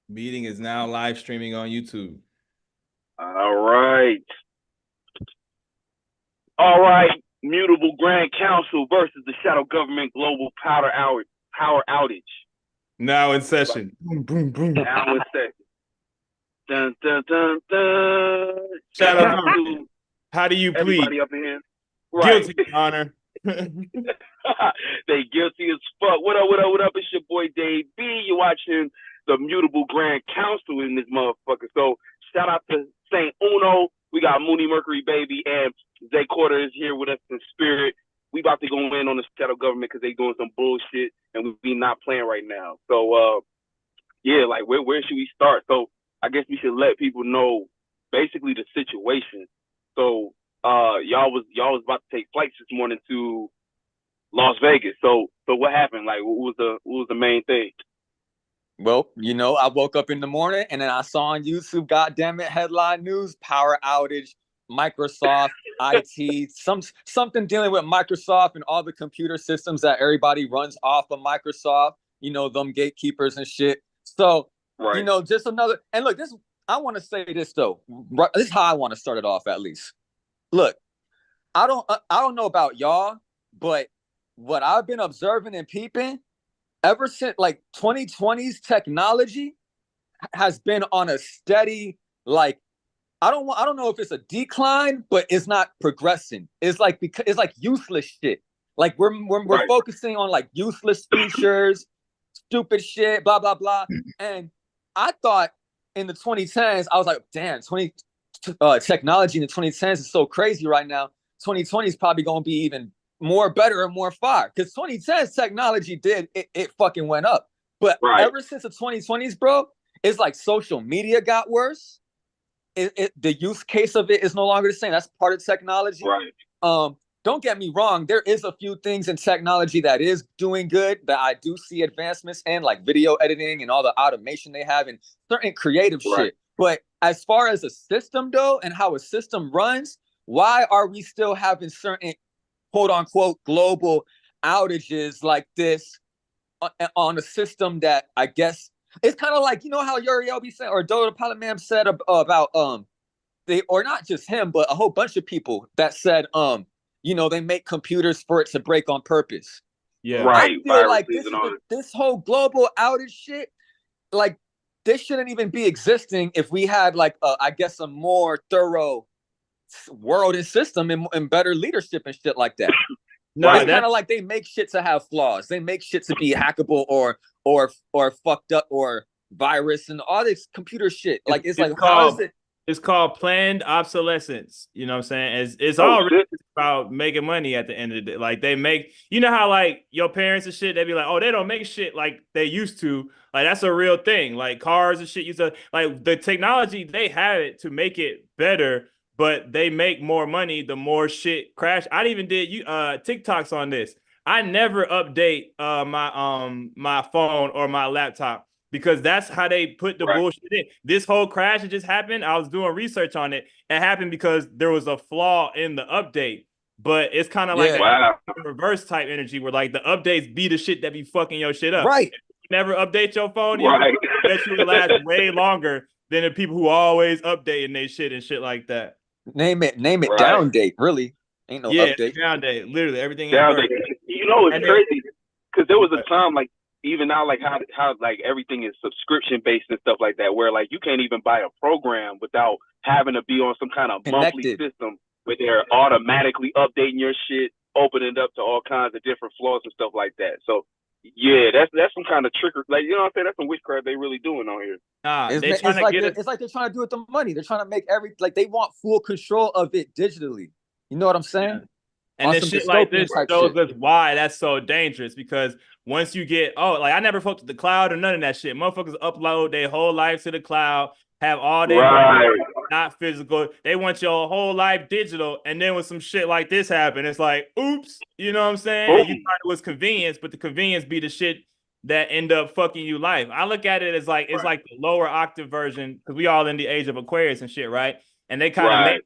Meeting is now live streaming on YouTube. All right. All right. Mutable Grand Council versus the Shadow Government Global Power Outage. Now in session. Boom, boom, boom. Now in session. Dun, dun, dun, dun. Shadow Shout out Govt, to how do you plead? everybody up in here. Right. Guilty, Your Honor. They guilty as fuck. What up, what up, what up? It's your boy Dave B. You're watching the Mutable Grand Council in this motherfucker. So shout out to Saint Uno. We got Mooney Mercury Baby and Zay Quarter is here with us in spirit. We about to go in on the Shadow Government because they doing some bullshit and we not playing right now. So yeah, like where should we start? So I guess we should let people know basically the situation. So y'all was about to take flights this morning to Las Vegas. So what happened? Like what was the main thing? Well, I woke up in the morning and then I saw on YouTube, goddamn it, headline news, power outage, Microsoft, IT, something dealing with Microsoft and all the computer systems that everybody runs off of Microsoft, them gatekeepers and shit. So, Right. just another, and look, I want to say this though. This is how I want to start it off at least. Look, I don't know about y'all, but what I've been observing and peeping ever since like 2020's technology has been on a steady, like, I don't know if it's a decline, but it's not progressing. It's like, because it's like useless shit. Like we're Right. focusing on like useless features, stupid shit, blah blah blah. And I thought in the 2010s, I was like, damn, technology in the 2010s is so crazy right now. 2020 is probably going to be even more better and more fire, because 2010's technology it fucking went up. But Right. ever since the 2020s, bro, it's like social media got worse. The use case of it is no longer the same. That's part of technology. Right. Don't get me wrong. There is a few things in technology that is doing good, that I do see advancements in, like video editing and all the automation they have and certain creative shit. But as far as a system though, and how a system runs, why are we still having certain quote unquote global outages like this on a system that I guess it's kind of like, how Yuri Elby said, or Dodo Palamam said about they, or not just him, but a whole bunch of people that said they make computers for it to break on purpose. Yeah. Right. I feel like this whole global outage shit, like, this shouldn't even be existing if we had like I guess a more thorough world and system and better leadership and shit like that. No, it's kind of like they make shit to have flaws. They make shit to be hackable or fucked up or virus and all this computer shit. Like it's like, how is it? It's called planned obsolescence. You know what I'm saying? It's all really about making money at the end of the day. Like they make, how like your parents and shit, they be like, oh, they don't make shit like they used to. Like that's a real thing. Like cars and shit used to, like the technology, they have it to make it better, but they make more money the more shit crash. I even did TikToks on this. I never update my phone or my laptop, because that's how they put the bullshit in. This whole crash that just happened, I was doing research on it. It happened because there was a flaw in the update. But it's kind of like a reverse type energy where like the updates be the shit that be fucking your shit up. Right. You never update your phone, that you will last way longer than the people who always updating their shit and shit like that. Name it down date, really. Ain't no update. Down date. Literally everything. Down date. It's crazy because there was a time, like even now, like how like everything is subscription based and stuff like that, where like you can't even buy a program without having to be on some kind of monthly system where they're automatically updating your shit, opening it up to all kinds of different flaws and stuff like that. So yeah, that's some kind of trickery. Like, you know what I'm saying? That's some witchcraft they really doing on here. It's like they're trying to do it the money. They're trying to make they want full control of it digitally. You know what I'm saying? Yeah. And then shit like this shows us why that's so dangerous, because once you get, like I never fucked with the cloud or none of that shit. Motherfuckers upload their whole life to the cloud, have all their not physical. They want your whole life digital. And then when some shit like this happen, it's like, oops, you know what I'm saying? And you thought it was convenience, but the convenience be the shit that end up fucking you life. I look at it as like, it's like the lower octave version, because we all in the age of Aquarius and shit, right? And they kind of make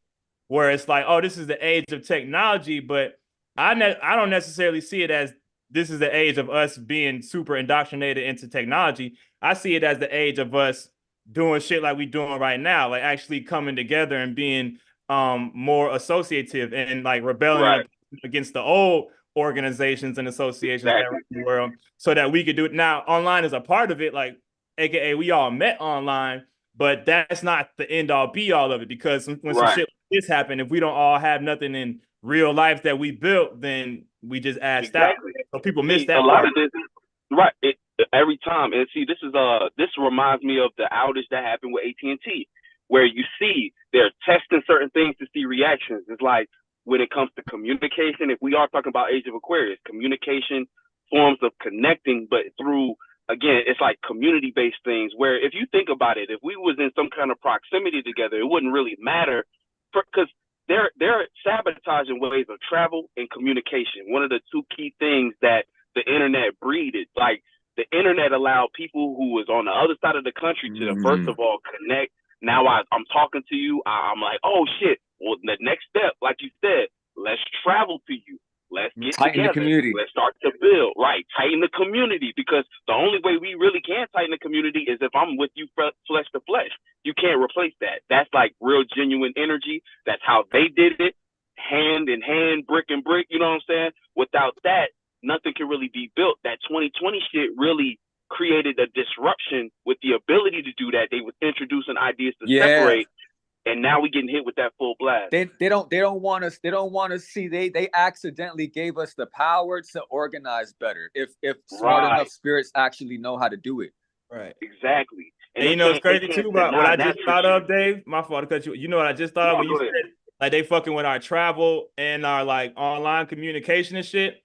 where it's like, oh, this is the age of technology, but I don't necessarily see it as this is the age of us being super indoctrinated into technology. I see it as the age of us doing shit like we doing right now, like actually coming together and being more associative and like rebelling against the old organizations and associations that are in the world, so that we could do it. Now, online is a part of it, like AKA we all met online, but that's not the end all be all of it, because when some shit like this happen, if we don't all have nothing in real life that we built, then we just asked out. So people miss that a lot part. of this, every time. And see, this reminds me of the outage that happened with AT&T, where you see they're testing certain things to see reactions. It's like when it comes to communication, if we are talking about Age of Aquarius, communication, forms of connecting, but through, again, it's like community-based things, where if you think about it, if we was in some kind of proximity together, it wouldn't really matter, because they're sabotaging ways of travel and communication. One of the two key things that the internet breeded, like the internet allowed people who was on the other side of the country to first of all connect. Now I'm talking to you. I'm like, oh shit. Well, the next step, like you said, let's travel to you. Let's get tighten together. The community. Let's start to build. Right. Tighten the community, because the only way we really can tighten the community is if I'm with you flesh to flesh. You can't replace that. That's like real genuine energy. That's how they did it. Hand in hand, brick and brick. You know what I'm saying? Without that, nothing can really be built. That 2020 shit really created a disruption with the ability to do that. They was introducing ideas to separate, and now we getting hit with that full blast. They don't want us see they accidentally gave us the power to organize better if smart enough spirits actually know how to do it. Right. Exactly. And you know it's crazy too about what I just thought of, Dave. My fault to cut you. You know what I just thought of when you said like they fucking with our travel and our like online communication and shit.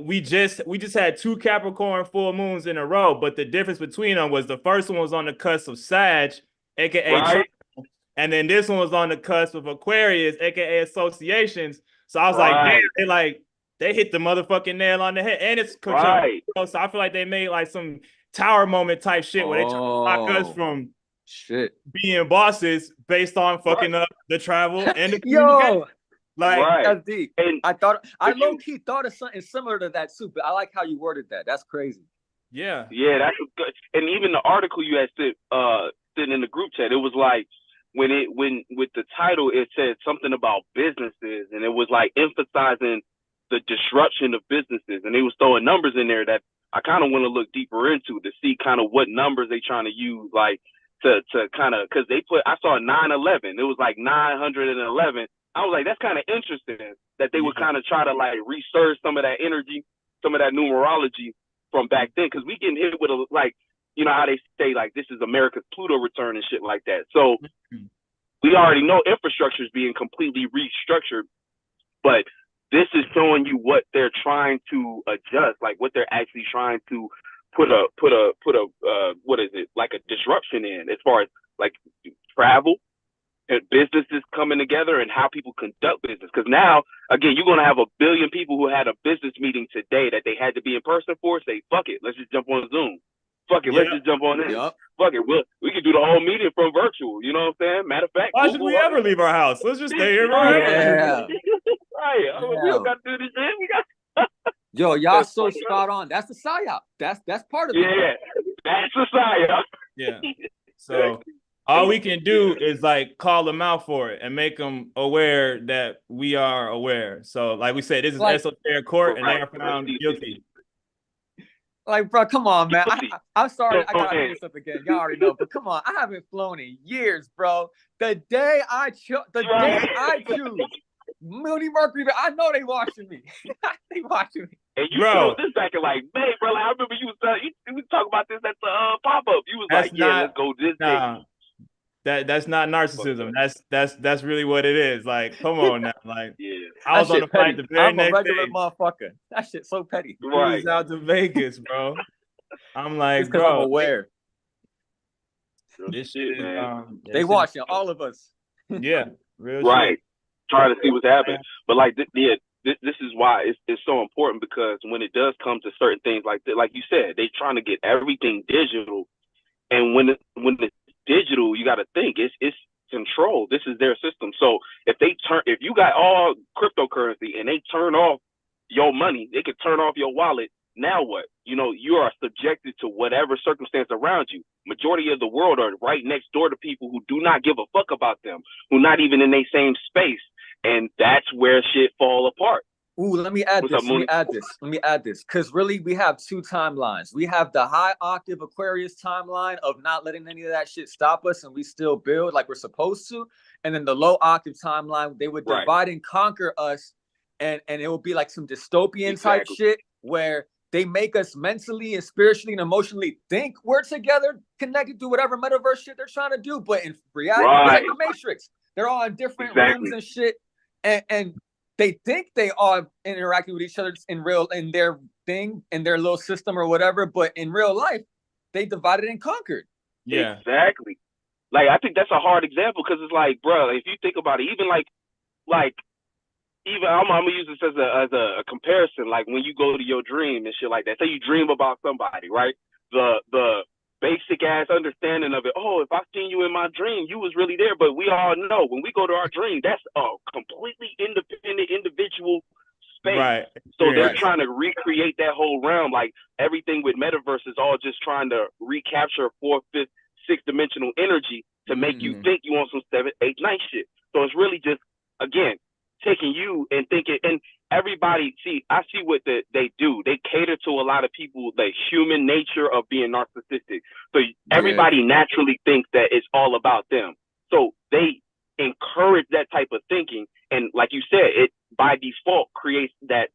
We just had 2 Capricorn full moons in a row, but the difference between them was the first one was on the cusp of Sag, aka and then this one was on the cusp of Aquarius, aka associations. So I was like, damn, they hit the motherfucking nail on the head. And it's so I feel like they made like some Tower moment type shit where they try to block us from being bosses based on fucking up the travel and the communication. Like that's deep. And I low key thought of something similar to that too, but I like how you worded that. That's crazy. Yeah, that's good. And even the article you had sent in the group chat, it was like when with the title it said something about businesses, and it was like emphasizing the disruption of businesses, and they was throwing numbers in there that I kind of want to look deeper into to see kind of what numbers they trying to use, like to kind of, because I saw 9/11, it was like 911. I was like, that's kind of interesting that they would kind of try to like resurge some of that energy, some of that numerology from back then, because we getting hit with like, you know how they say like this is America's Pluto return and shit like that. So we already know infrastructure is being completely restructured, but this is showing you what they're trying to adjust, like what they're actually trying to put a what is it, like a disruption in, as far as like travel and businesses coming together and how people conduct business. Because now, again, you're going to have 1 billion people who had a business meeting today that they had to be in person for. Say, fuck it, let's just jump on Zoom. Fuck it, let's just jump on this. Fuck it, we can do the whole meeting from virtual. You know what I'm saying? Matter of fact, why should we ever leave our house? Let's just stay here forever. We don't got to do this shit. We got. Yo, y'all so spot on. That's the psyop. That's part of it. Yeah, that's the psyop. Yeah. So all we can do is like call them out for it and make them aware that we are aware. So like we said, this is esoteric court and they are found guilty. Like, bro, come on, man. I'm sorry I gotta do this up again. Y'all already know, but come on, I haven't flown in years, bro. The day I choose Moody Mercury, I know they watching me. They watching me. And you told this back in like May, bro. Like, I remember you was talking about this at the pop-up. You was like, let's go this day. That's not narcissism. That's really what it is. Like, come on now. Like, I was on the flight the very next day. I'm a regular motherfucker. That shit's so petty. Right. He was out to Vegas, bro. I'm like, bro. I'm aware. This shit is they watching all of us. Yeah, real right. Shit. Trying to see what's happening. But like, this is why it's so important, because when it does come to certain things like you said, they trying to get everything digital, and when it's digital, you got to think it's control. This is their system. So if you got all cryptocurrency and they turn off your money. They could turn off your wallet. Now what? You know, you are subjected to whatever circumstance around you. Majority of the world are right next door to people who do not give a fuck about them, who not even in their same space. And that's where shit fall apart. Ooh, let me add this. Because really, we have two timelines. We have the high octave Aquarius timeline of not letting any of that shit stop us, and we still build like we're supposed to. And then the low octave timeline, they would divide and conquer us, and it will be like some dystopian type shit where they make us mentally and spiritually and emotionally think we're together, connected to whatever metaverse shit they're trying to do. But in reality, it's like the Matrix. They're all in different rooms and shit, and they think they are interacting with each other in their thing, in their little system or whatever, but in real life, they divided and conquered. Yeah, exactly. Like, I think that's a hard example because it's like, bro, if you think about it, even I'm gonna use this as a comparison. Like when you go to your dream and shit like that. Say you dream about somebody, right? The basic ass understanding of it. Oh, if I seen you in my dream, you was really there. But we all know when we go to our dream, that's a completely independent individual space. Right. So they're trying to recreate that whole realm. Like everything with metaverse is all just trying to recapture 4th, 5th, 6th dimensional energy to make you think you want some 7, 8, 9 shit. So it's really just, again, taking you and thinking, and everybody, I see what they do. They cater to a lot of people, the human nature of being narcissistic. So everybody naturally thinks that it's all about them. So they encourage that type of thinking. And like you said, it by default creates that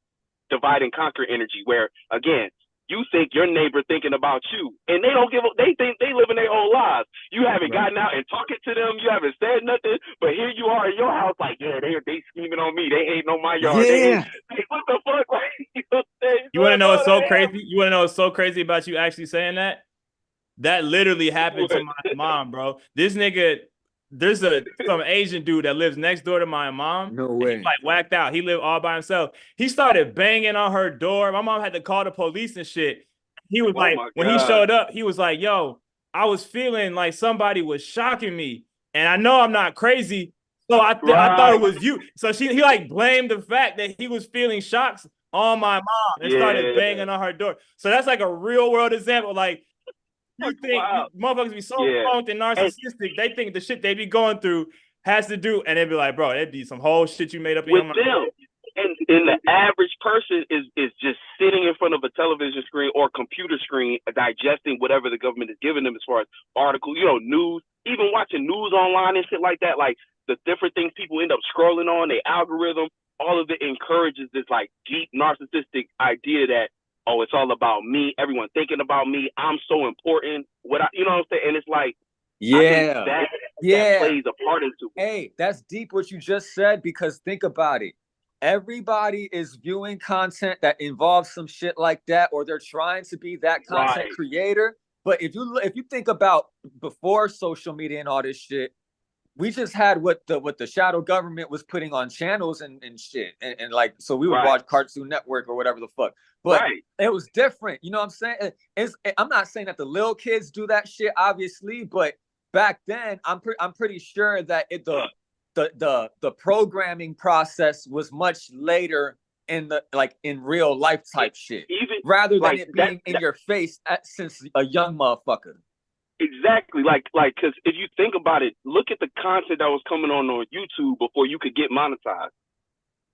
divide and conquer energy where, again, you think your neighbor thinking about you, and they don't they think they living their own lives. You haven't gotten out and talking to them. You haven't said nothing, but here you are in your house, like, yeah, they scheming on me. They hating on my yard. Yeah. What the fuck? Like, you want to know what's so crazy? You want to know what's so crazy about you actually saying that? That literally happened to my mom, bro. This nigga, there's some Asian dude that lives next door to my mom. No way. He like whacked out. He lived all by himself. He started banging on her door. My mom had to call the police and shit. He was like, when he showed up, he was like, yo, I was feeling like somebody was shocking me. And I know I'm not crazy. So I thought it was you. So he like blamed the fact that he was feeling shocks on my mom and started banging on her door. So that's like a real world example. Like, you think motherfuckers be so punked and narcissistic, they think the shit they be going through has to do, and they be like, bro, it'd be some whole shit you made up in your mind. Them. And the average person is just sitting in front of a television screen or computer screen, digesting whatever the government is giving them as far as articles, news, even watching news online and shit like that. Like the different things people end up scrolling on, their algorithm, all of it encourages this like deep narcissistic idea that, oh, it's all about me. Everyone thinking about me. I'm so important. You know what I'm saying? And it's like, that plays a part into it. Hey, that's deep what you just said, because think about it. Everybody is viewing content that involves some shit like that, or they're trying to be that content creator. But if you think about before social media and all this shit, we just had what the shadow government was putting on channels and shit. And like, so we would watch Cartoon Network or whatever the fuck. But it was different. You know what I'm saying? I'm not saying that the little kids do that shit, obviously, but back then, I'm pretty sure that the programming process was much later in real life type shit, rather than it being in your face since a young motherfucker. Exactly. Like, because if you think about it, look at the content that was coming on YouTube before you could get monetized.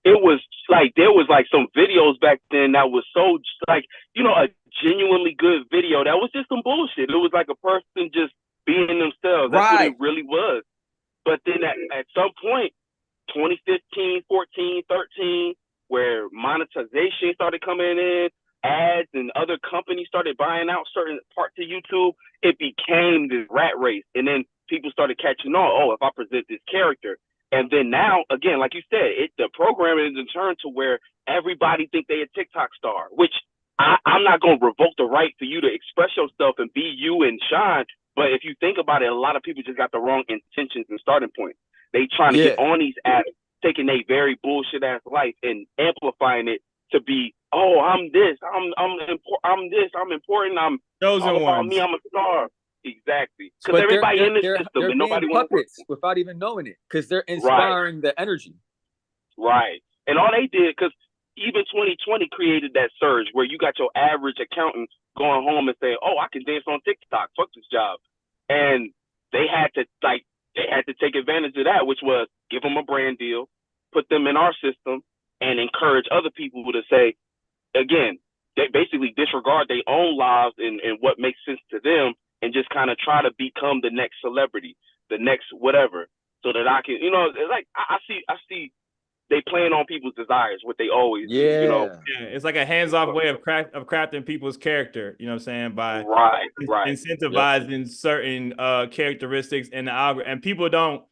It was like, there was like some videos back then that was so like, a genuinely good video that was just some bullshit. It was like a person just being themselves. That's what it really was. But then at some point, 2015, 14, 13, where monetization started coming in, ads and other companies started buying out certain parts of YouTube, it became this rat race. And then people started catching on, oh, if I present this character. And then now, again, like you said, the programming is turned to where everybody think they a TikTok star, which I'm not going to revoke the right for you to express yourself and be you and shine. But if you think about it, a lot of people just got the wrong intentions and starting point. They trying to get on these apps, taking a very bullshit ass life and amplifying it to be, oh, I'm this, I'm this, I'm important, I'm chosen all about ones. me, I'm a star. Exactly. Because everybody in this system and nobody wants to work without even knowing it, because they're inspiring the energy. Right. And all they did, because even 2020 created that surge where you got your average accountant going home and saying, "Oh, I can dance on TikTok. Fuck this job," and they had to take advantage of that, which was give them a brand deal, put them in our system, and encourage other people to say, again, they basically disregard their own lives and what makes sense to them, and just kind of try to become the next celebrity, the next whatever, so that I can, like I see they playing on people's desires, what they always do, Yeah, it's like a hands-off way of crafting people's character, you know what I'm saying, by incentivizing certain characteristics in the algorithm. And people don't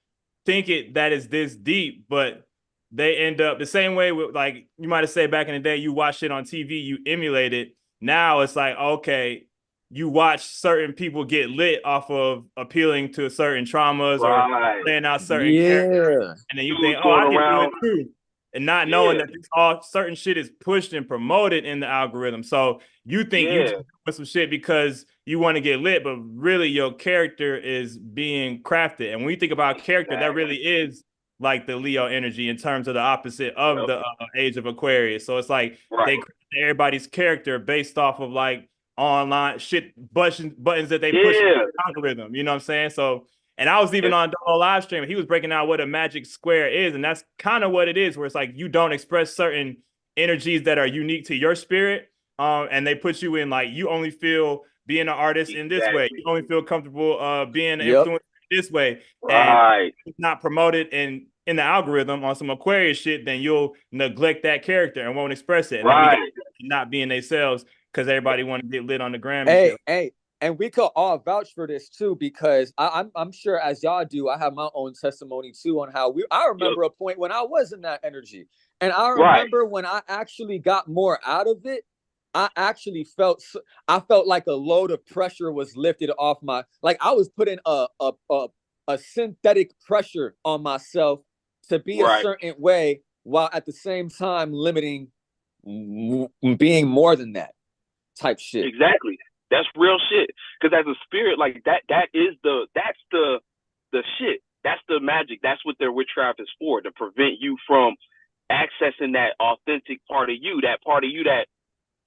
think that is this deep, but they end up the same way with, like, you might have said back in the day, you watch shit on TV, you emulate it. Now it's like, okay, you watch certain people get lit off of appealing to certain traumas or playing out certain characters, and then you think, oh, I can do it too, and not knowing that all certain shit is pushed and promoted in the algorithm. So you think you just doing some shit because you want to get lit, but really your character is being crafted. And when you think about character, that really is like the Leo energy in terms of the opposite of the age of Aquarius. So it's like they create everybody's character based off of like online shit buttons that they push in the algorithm. You know what I'm saying? So, and I was even on the live stream, he was breaking out what a magic square is, and that's kind of what it is, where it's like you don't express certain energies that are unique to your spirit, and they put you in like, you only feel being an artist in this way, you only feel comfortable being an influencer this way, and it's not promoted in the algorithm on some Aquarius shit, then you'll neglect that character and won't express it, and then we got not being themselves because everybody want to get lit on the gram. And we could all vouch for this too, because I'm sure, as y'all do, I have my own testimony too on how I remember a point when I was in that energy, and I remember when I actually got more out of it. I actually felt like a load of pressure was lifted off my, like I was putting a synthetic pressure on myself to be a certain way, while at the same time limiting being more than that type shit. Exactly. That's real shit. Because as a spirit, like that's the shit. That's the magic. That's what their witchcraft is for, to prevent you from accessing that authentic part of you that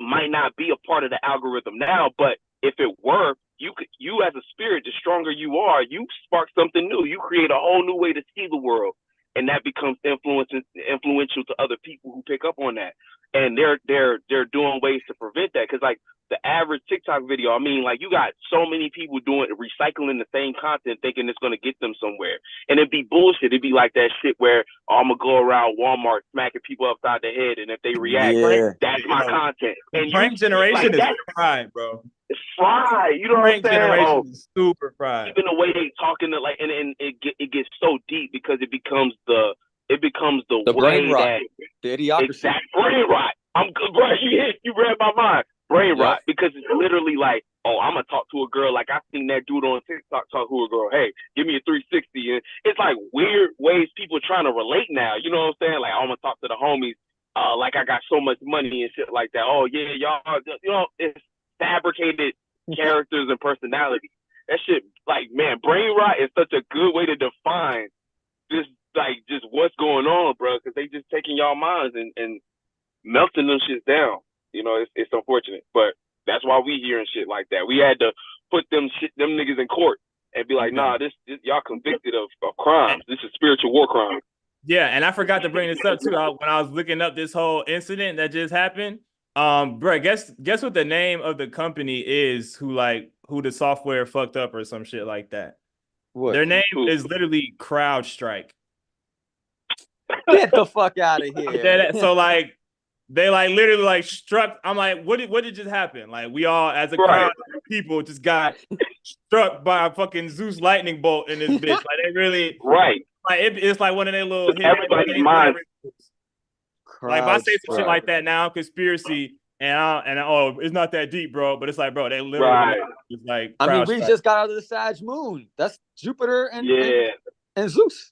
might not be a part of the algorithm now, but if it were, you as a spirit, the stronger you are, you spark something new. You create a whole new way to see the world, and that becomes influential to other people who pick up on that. And they're doing ways to prevent that, because like the average TikTok video, I mean, like you got so many people recycling the same content, thinking it's gonna get them somewhere, and it'd be bullshit. It'd be like that shit where I'm gonna go around Walmart smacking people upside the head, and if they react, that's my content. And prank generation is fried, bro. It's fried. You know what I'm saying? Generation is super fried. Even the way they talking to, like, and it gets so deep because it becomes the brain way rot, that the idiocracy. Exact brain rot. I'm good, bro. You read my mind. Brain rot, because it's literally like, oh, I'm gonna talk to a girl like I seen that dude on TikTok talk to a girl. Hey, give me a 360, and it's like weird ways people trying to relate now. You know what I'm saying? Like, I'm gonna talk to the homies, like I got so much money and shit like that. Oh yeah, y'all, it's fabricated characters and personalities. That shit, like, man, brain rot is such a good way to define just what's going on, bro. Because they just taking y'all minds and melting them shit down. It's unfortunate, but that's why we hearing shit like that. We had to put them niggas in court and be like, nah, this y'all convicted of crimes. This is spiritual war crime. Yeah, and I forgot to bring this up too. When I was looking up this whole incident that just happened, bro, guess what the name of the company is who the software fucked up or some shit like that. What? Their name is literally CrowdStrike. Get the fuck out of here. So like, they like literally like struck. I'm like, what did just happen? Like, we all as a crowd of people just got struck by a fucking Zeus lightning bolt in this bitch. Like, they really like it's like one of their little everybody's mind. Like, if I say some shit like that now, conspiracy, and it's not that deep, bro. But it's like, bro, they literally like. I mean, we just got out of the Sag moon. That's Jupiter and Zeus.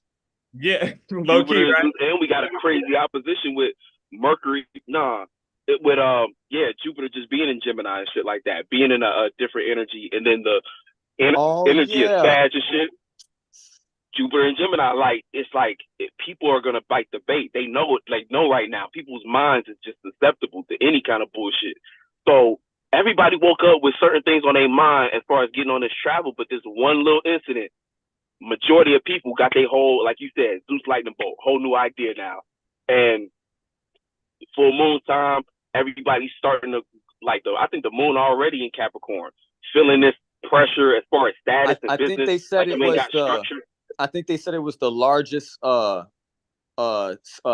Yeah, low key, right? And we got a crazy opposition with Mercury. Jupiter just being in Gemini and shit like that, being in a different energy, and then the energy of Sag and shit. Jupiter and Gemini, like it's like people are gonna bite the bait. They know it, like know right now. People's minds is just susceptible to any kind of bullshit. So everybody woke up with certain things on their mind as far as getting on this travel, but this one little incident, majority of people got their whole, like you said, Zeus lightning bolt, whole new idea now. And full moon time, everybody's starting to like I think the moon already in Capricorn, feeling this pressure as far as status and business. Think they said like it was I think they said it was the largest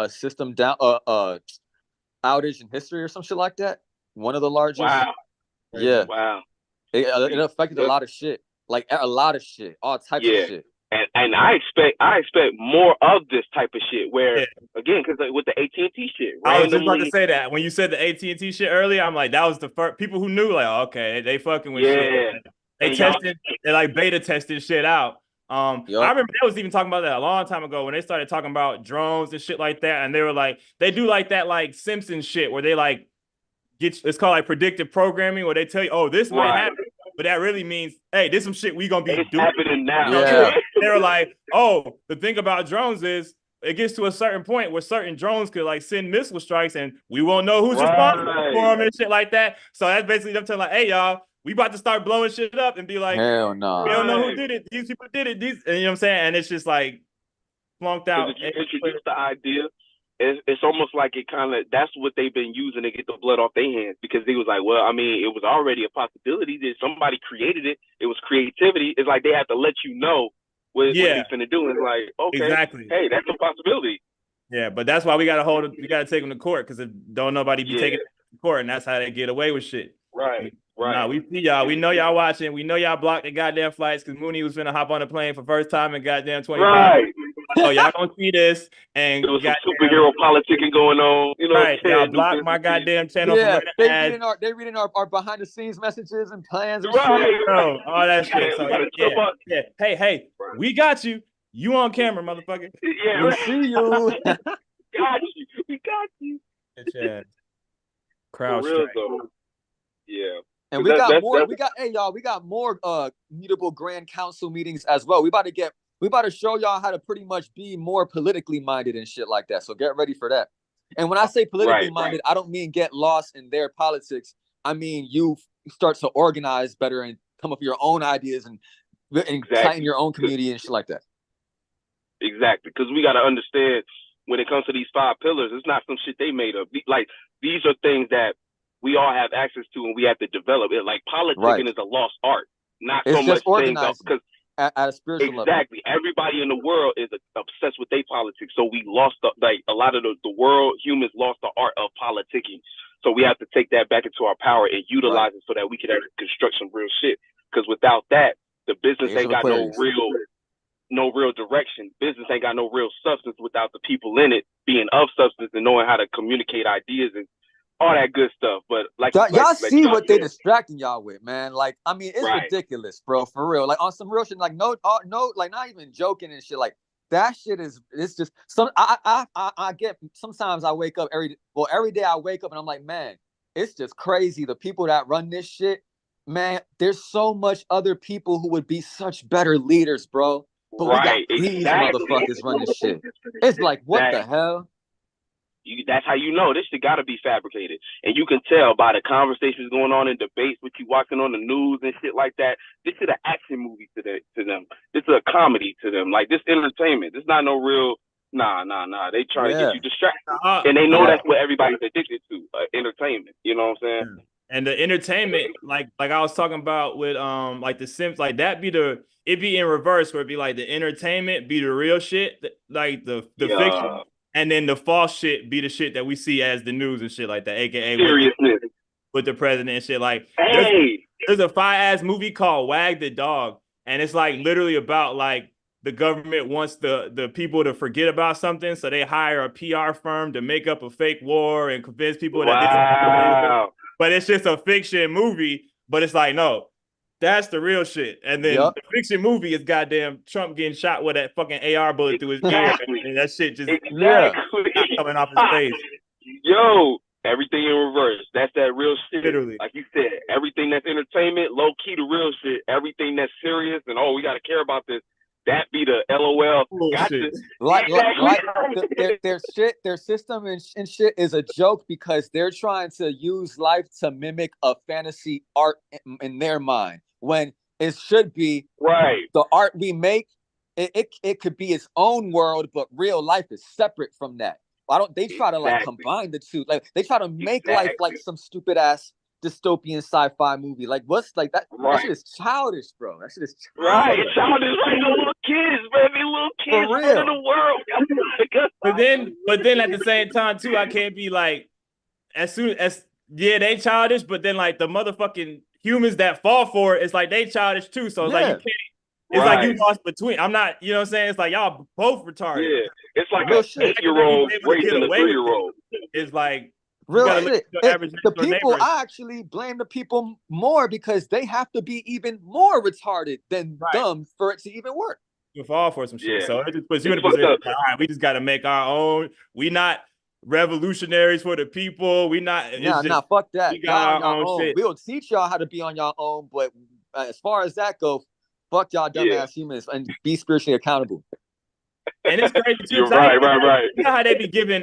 system down outage in history or some shit like that. One of the largest. Wow. Yeah. Wow. It affected a lot of shit. Like a lot of shit. All types of shit. And I expect more of this type of shit. Where again, because with the AT&T shit, I was just about to say that when you said the AT&T shit earlier, I'm like, that was the first people who knew, like, okay, they fucking with shit. They tested, they like beta tested shit out. I remember they was even talking about that a long time ago when they started talking about drones and shit like that, and they were like, they do like that like Simpsons shit where they like it's called like predictive programming, where they tell you, oh, this might happen. But that really means, hey, this some shit we gonna be doing. Happening now. Yeah. They were like, oh, the thing about drones is it gets to a certain point where certain drones could like send missile strikes and we won't know who's responsible for them and shit like that. So that's basically them telling like, hey, y'all, we about to start blowing shit up and be like, hell no. We don't know who did it. These people did it. And you know what I'm saying? And it's just like flunked out. If you introduce the idea, it's almost like it kind of, that's what they've been using to get the blood off their hands, because they was like, well, I mean, it was already a possibility that somebody created it. It was creativity. It's like they have to let you know what they're finna do. It's like, okay, exactly. Hey, that's a possibility. Yeah, but that's why we got to take them to court, because if don't nobody be taking them to court, and that's how they get away with shit. Right. Nah, we see y'all. We know y'all watching. We know y'all blocked the goddamn flights because Mooney was finna hop on the plane for first time in goddamn 20. Right. So y'all gonna see this, and there was some superhero politicking going on. You know, right? Y'all blocked my goddamn channel. Yeah, they reading our behind the scenes messages and plans and shit. Bro, all that shit. So hey, we got you. You on camera, motherfucker? Yeah, we see you. Got you. We got you. Crowd strike. Yeah. And we got more. We got more mutable Grand Council meetings as well. We about to show y'all how to pretty much be more politically minded and shit like that. So get ready for that. And when I say politically minded, I don't mean get lost in their politics. I mean you start to organize better and come up with your own ideas and tighten your own community and shit like that. Exactly, because we got to understand when it comes to these 5 pillars, it's not some shit they made up. Like these are things that we all have access to and we have to develop it. Like politicking is a lost art, not it's so much things because at a spiritual level. Exactly. Everybody in the world is obsessed with their politics. So we lost a lot of the world humans lost the art of politicking. So we have to take that back into our power and utilize it so that we can actually construct some real shit. Because without that, the business ain't got no real direction. Business ain't got no real substance without the people in it being of substance and knowing how to communicate ideas and all that good stuff. But y'all see what they distracting y'all with, man. Like, I mean, it's ridiculous, bro, for real. Like on some real shit, like no, like not even joking and shit. Like that shit it's just some I get sometimes I wake up every day I wake up and I'm like, man, it's just crazy. The people that run this shit, man, there's so much other people who would be such better leaders, bro. But we got these motherfuckers running shit. It's like, what the hell? That's how you know this shit got to be fabricated. And you can tell by the conversations going on in debates, what you watching on the news and shit like that. This is an action movie to them. This is a comedy to them. Like, this entertainment. This not no real, nah. They trying to get you distracted. And they know that's what everybody's addicted to, entertainment. You know what I'm saying? And the entertainment, like I was talking about with like the Sims, like that it'd be in reverse, where it'd be like the entertainment be the real shit, like the fiction. And then the false shit be the shit that we see as the news and shit like that, aka with the president and shit. Like, there's a fire-ass movie called Wag the Dog, and it's like literally about like the government wants the people to forget about something, so they hire a PR firm to make up a fake war and convince people that this. But it's just a fiction movie. But it's like, no, that's the real shit. And then the fiction movie is goddamn Trump getting shot with that fucking AR bullet through his ear. And that shit just not coming off his face. Yo, everything in reverse. That's that real shit. Literally. Like you said, everything that's entertainment, low key the real shit. Everything that's serious and we got to care about this. That be the LOL. Bullshit. Their system and shit is a joke because they're trying to use life to mimic a fantasy art in their mind when it should be the art we make. It could be its own world, but real life is separate from that. They try to like combine the two. Like they try to make life like some stupid ass dystopian sci-fi movie. Like what's like that? That shit is childish, bro. That shit is childish. It's childish. Like the little kids, baby, little kids running the world. but then at the same time too, I can't be like as soon as they childish, but then like the motherfucking humans that fall for it, it's like they childish too. So it's like you can't. It's like you lost between. I'm not, you know what I'm saying? It's like y'all both retarded. Yeah, it's like a 8-year-old raising a 3-year-old. It's like real shit. The people, I actually blame the people more because they have to be even more retarded than dumb for it to even work. You fall for some shit. So it just puts you in a position. All right, we just got to make our own. We not revolutionaries for the people. We not. Fuck that. We got our own shit. We'll teach y'all how to be on your own, but as far as that goes, fuck y'all dumbass humans and be spiritually accountable. And it's crazy too. Right. You know how they be giving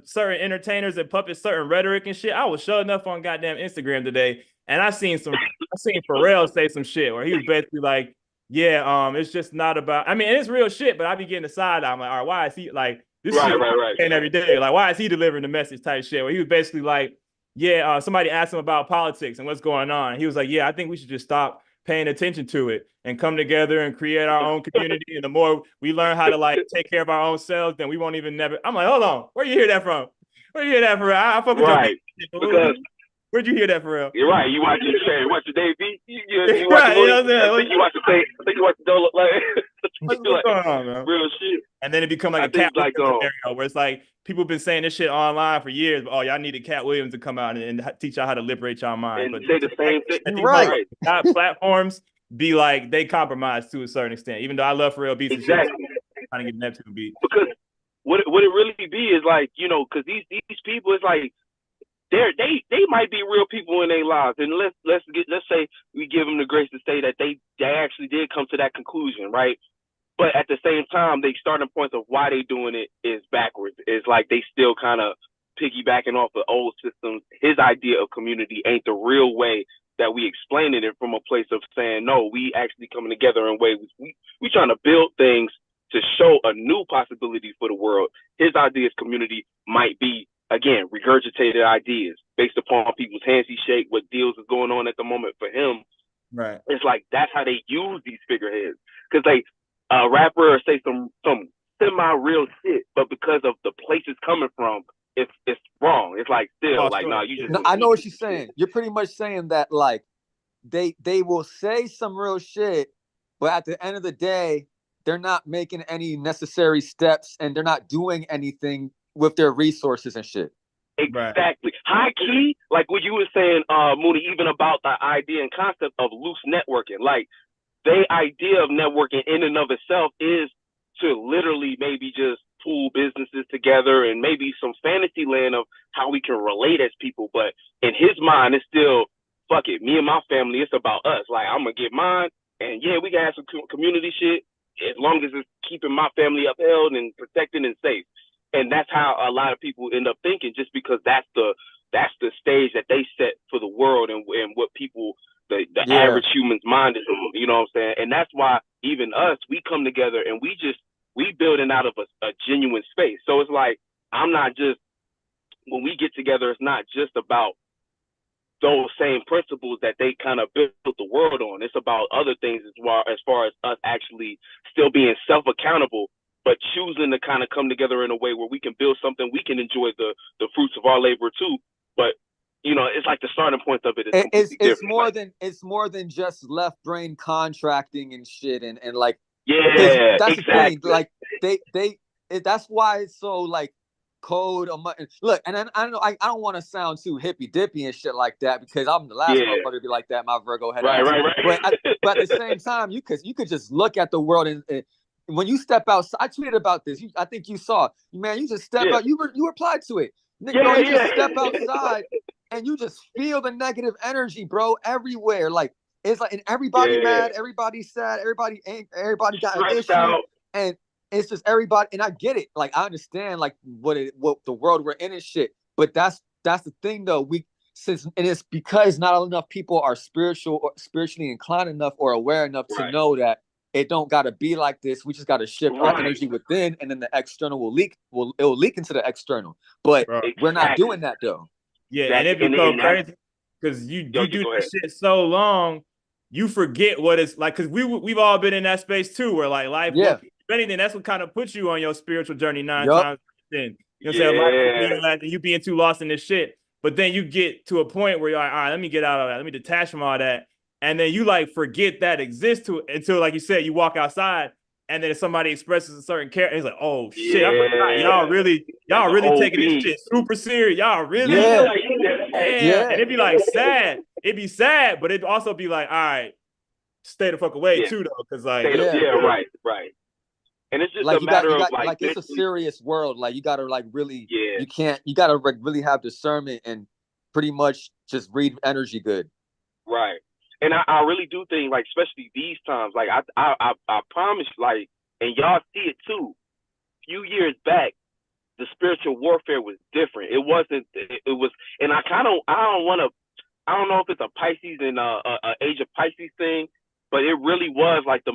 certain entertainers and puppets certain rhetoric and shit. I was showing up on goddamn Instagram today, and I seen Pharrell say some shit where he was basically like, "Yeah, it's just not about." I mean, it's real shit, but I be getting the side. I'm like, all right, why is he like this? And every day, like, why is he delivering the message type shit? Where he was basically like, "Yeah, somebody asked him about politics and what's going on." He was like, "Yeah, I think we should just stop paying attention to it and come together and create our own community. And the more we learn how to like take care of our own selves, then we won't even never." I'm like, hold on, where you hear that from? Where you hear that from? I fuck with because where'd you hear that for real? You're right. You watch the Dave B. You watch right, I think you watch the Dolo, like what's going on, man? Real shit. And then it become like a Cat Williams scenario where it's like people have been saying this shit online for years. But, y'all needed Cat Williams to come out and teach y'all how to liberate y'all mind. And say the same thing. Right. Platforms be like they compromise to a certain extent. Even though I love Pharrell beats and shit, trying to get Neptune beat. Because what it really be is like, you know, because these people, it's like they might be real people in their lives, and let's say we give them the grace to say that they actually did come to that conclusion, right? But at the same time, they starting points of why they doing it is backwards. It's like they still kind of piggybacking off of old systems. His idea of community ain't the real way that we explaining it from a place of saying, no, we actually coming together in ways. We trying to build things to show a new possibility for the world. His idea of community might be, again, regurgitated ideas based upon people's hands he shake, what deals is going on at the moment for him. Right. It's like that's how they use these figureheads. Because they a rapper or say some semi-real shit, but because of the place it's coming from, it's wrong. It's like still like, nah, you just. No, I know what you're saying. You're pretty much saying that like they will say some real shit, but at the end of the day, they're not making any necessary steps and they're not doing anything with their resources and shit. Exactly. Right. High key, like what you were saying, Mooney, even about the idea and concept of loose networking. Like the idea of networking in and of itself is to literally maybe just pool businesses together and maybe some fantasy land of how we can relate as people. But in his mind, it's still, fuck it, me and my family, it's about us. Like, I'm going to get mine, and yeah, we can have some community shit as long as it's keeping my family upheld and protected and safe. And that's how a lot of people end up thinking, just because that's the stage that they set for the world and what people, the average human's mind is, you know what I'm saying? And that's why even us, we come together and we building out of a genuine space. So it's like, I'm not just, when we get together, it's not just about those same principles that they kind of built the world on. It's about other things as far as us actually still being self-accountable, but choosing to kind of come together in a way where we can build something, we can enjoy the fruits of our labor too. But you know, it's like the starting point of it is it's more than just left brain contracting and shit and like that's exactly. The thing. Like that's why it's so like code. Look, and I don't want to sound too hippy dippy and shit like that because I'm the last motherfucker to be like that. My Virgo head. Right. But at the same time, you could just look at the world and when you step outside. I tweeted about this. I think you saw, man. You just step out. You replied to it. You just step outside and you just feel the negative energy, bro, everywhere. Like It's like, and everybody mad, everybody sad, everybody angry, everybody got an issue, out. and it's just everybody. And I get it. Like, I understand like what the world we're in and shit. But that's the thing though. And it's because not enough people are spiritually inclined enough or aware enough to know that it don't gotta be like this. We just gotta shift our energy within, and then the external will leak. It will leak into the external. But we're not doing that though. Yeah, and it becomes crazy because you do this shit so long, you forget what it's like. Because we've all been in that space too, where like life. If anything, that's what kind of puts you on your spiritual journey 9 times. Then you know what I'm saying? You being too lost in this shit. But then you get to a point where you're like, all right, let me get out of that. Let me detach from all that. And then you like forget that exists until, like you said, you walk outside and then if somebody expresses a certain character, it's like, oh shit, I forgot. Y'all really taking this shit super serious. Y'all really? And it'd be like sad. It'd be sad, but it'd also be like, all right, stay the fuck away too, though. Cause like, right. And it's just like a matter of like it's a serious world. Like you gotta like really, you gotta like really have discernment and pretty much just read energy good. Right. And I really do think, like, especially these times, like I promise, like, and y'all see it too. A few years back, the spiritual warfare was different. It wasn't. It was, and I don't know if it's a Pisces and age of Pisces thing, but it really was like the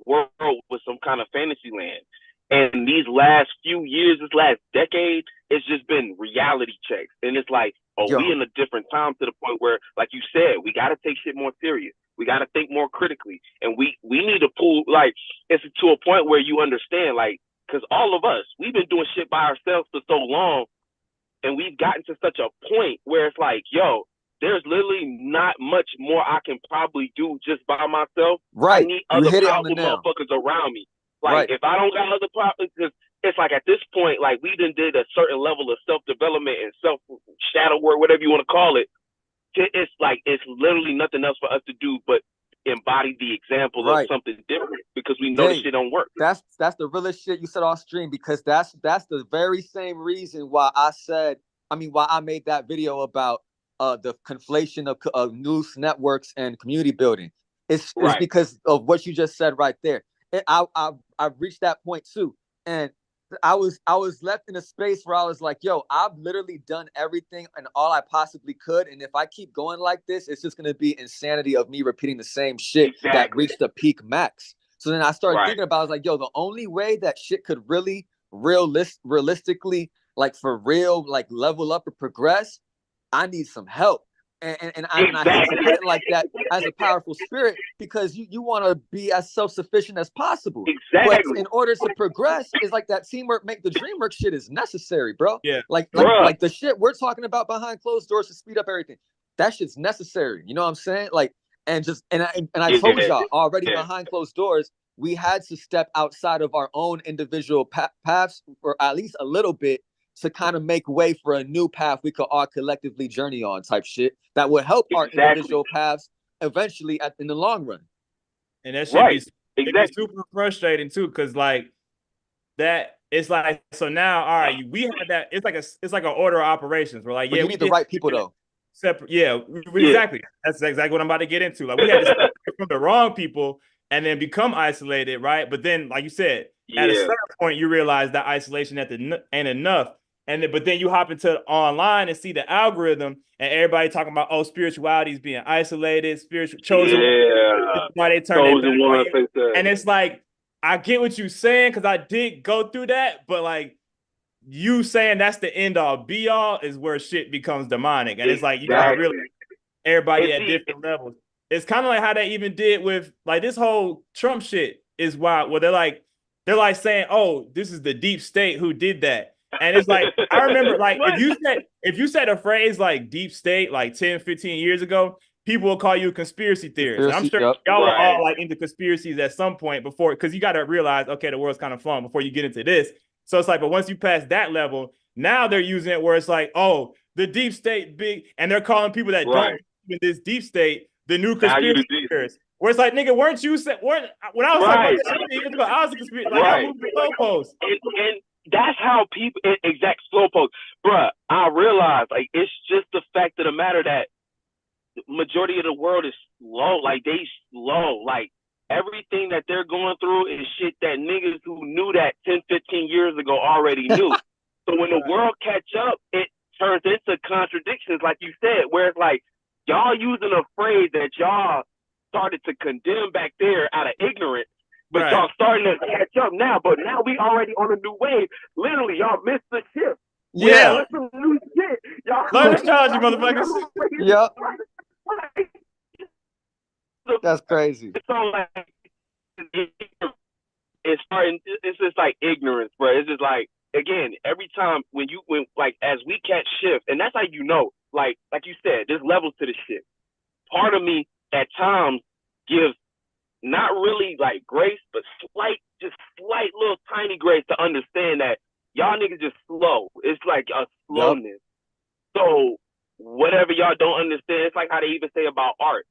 world was some kind of fantasy land. And these last few years, this last decade, it's just been reality checks. And it's like, we in a different time to the point where, like you said, we got to take shit more serious. We got to think more critically. And we need to pull, like, it's to a point where you understand, like, because all of us, we've been doing shit by ourselves for so long. And we've gotten to such a point where it's like, there's literally not much more I can probably do just by myself. Right. I need other powerful motherfuckers around me. Like, if I don't got other problems, because it's like at this point, like we done did a certain level of self-development and self-shadow work, whatever you want to call it. It's like, it's literally nothing else for us to do but embody the example of something different because we know this shit don't work. That's the realest shit you said off stream, because that's the very same reason why I made that video about the conflation of news networks and community building. It's because of what you just said right there. I've reached that point too, and I was left in a space where I was like, I've literally done everything and all I possibly could, and if I keep going like this, it's just gonna be insanity of me repeating the same shit that reached the peak max. So then I started thinking about, I was like, the only way that shit could really realistically, like for real, like level up or progress, I need some help. And I hate to put it like that as a powerful spirit, because you want to be as self-sufficient as possible. But in order to progress, it's like that teamwork make the dream work shit is necessary, bro. Yeah. Like the shit we're talking about behind closed doors to speed up everything. That shit's necessary. You know what I'm saying? Like, and I told y'all already behind closed doors, we had to step outside of our own individual paths, or at least a little bit, to kind of make way for a new path we could all collectively journey on, type shit that would help our individual paths eventually in the long run. And that should be super frustrating too, because like that, it's like, so now, all right, we have that. It's like an order of operations. We're like, but you need the right people though. Separate, exactly. That's exactly what I'm about to get into. Like, we had to separate from the wrong people and then become isolated, right? But then, like you said, at a certain point, you realize that isolation ain't enough. But then you hop into online and see the algorithm and everybody talking about, spirituality is being isolated, spiritual chosen. Why they turn it back. And it's like, I get what you're saying, because I did go through that, but like you saying that's the end all be all is where shit becomes demonic. And it's like, you gotta really everybody at different levels. It's kind of like how they even did with like this whole Trump shit is wild. Well, they're like saying, this is the deep state who did that. And it's like, I remember, like, if you said a phrase like deep state like 10, 15 years ago, people will call you a conspiracy theorist. I'm sure y'all were all like into conspiracies at some point before, because you got to realize, okay, the world's kind of fun before you get into this. So it's like, but once you pass that level, now they're using it where it's like, the deep state big, and they're calling people that don't in this deep state the new conspiracy theorists. Where it's like, nigga, weren't you when I was talking about this years ago, I was a conspiracy, like I moved the goalposts. And that's how people, exact slow post, bruh. I realize, like, it's just the fact of the matter that majority of the world is slow. Like, they slow. Like, everything that they're going through is shit that niggas who knew that 10, 15 years ago already knew. So when the world catch up, it turns into contradictions, like you said, where it's like, y'all using a phrase that y'all started to condemn back there out of ignorance, but y'all starting to catch up now. But now we already on a new wave. Literally, y'all missed the shift. Yeah. Some new shit. Y'all learn astrology, motherfuckers. Yep. That's crazy. So like, it's starting. It's just like ignorance, bro. It's just like, again, every time when like, as we catch shift, and that's how you know, like you said, there's levels to this shit. Part of me at times gives not really like grace, but slight little tiny grace to understand that y'all niggas just slow. It's like a slowness. Yep. So whatever y'all don't understand, it's like how they even say about art.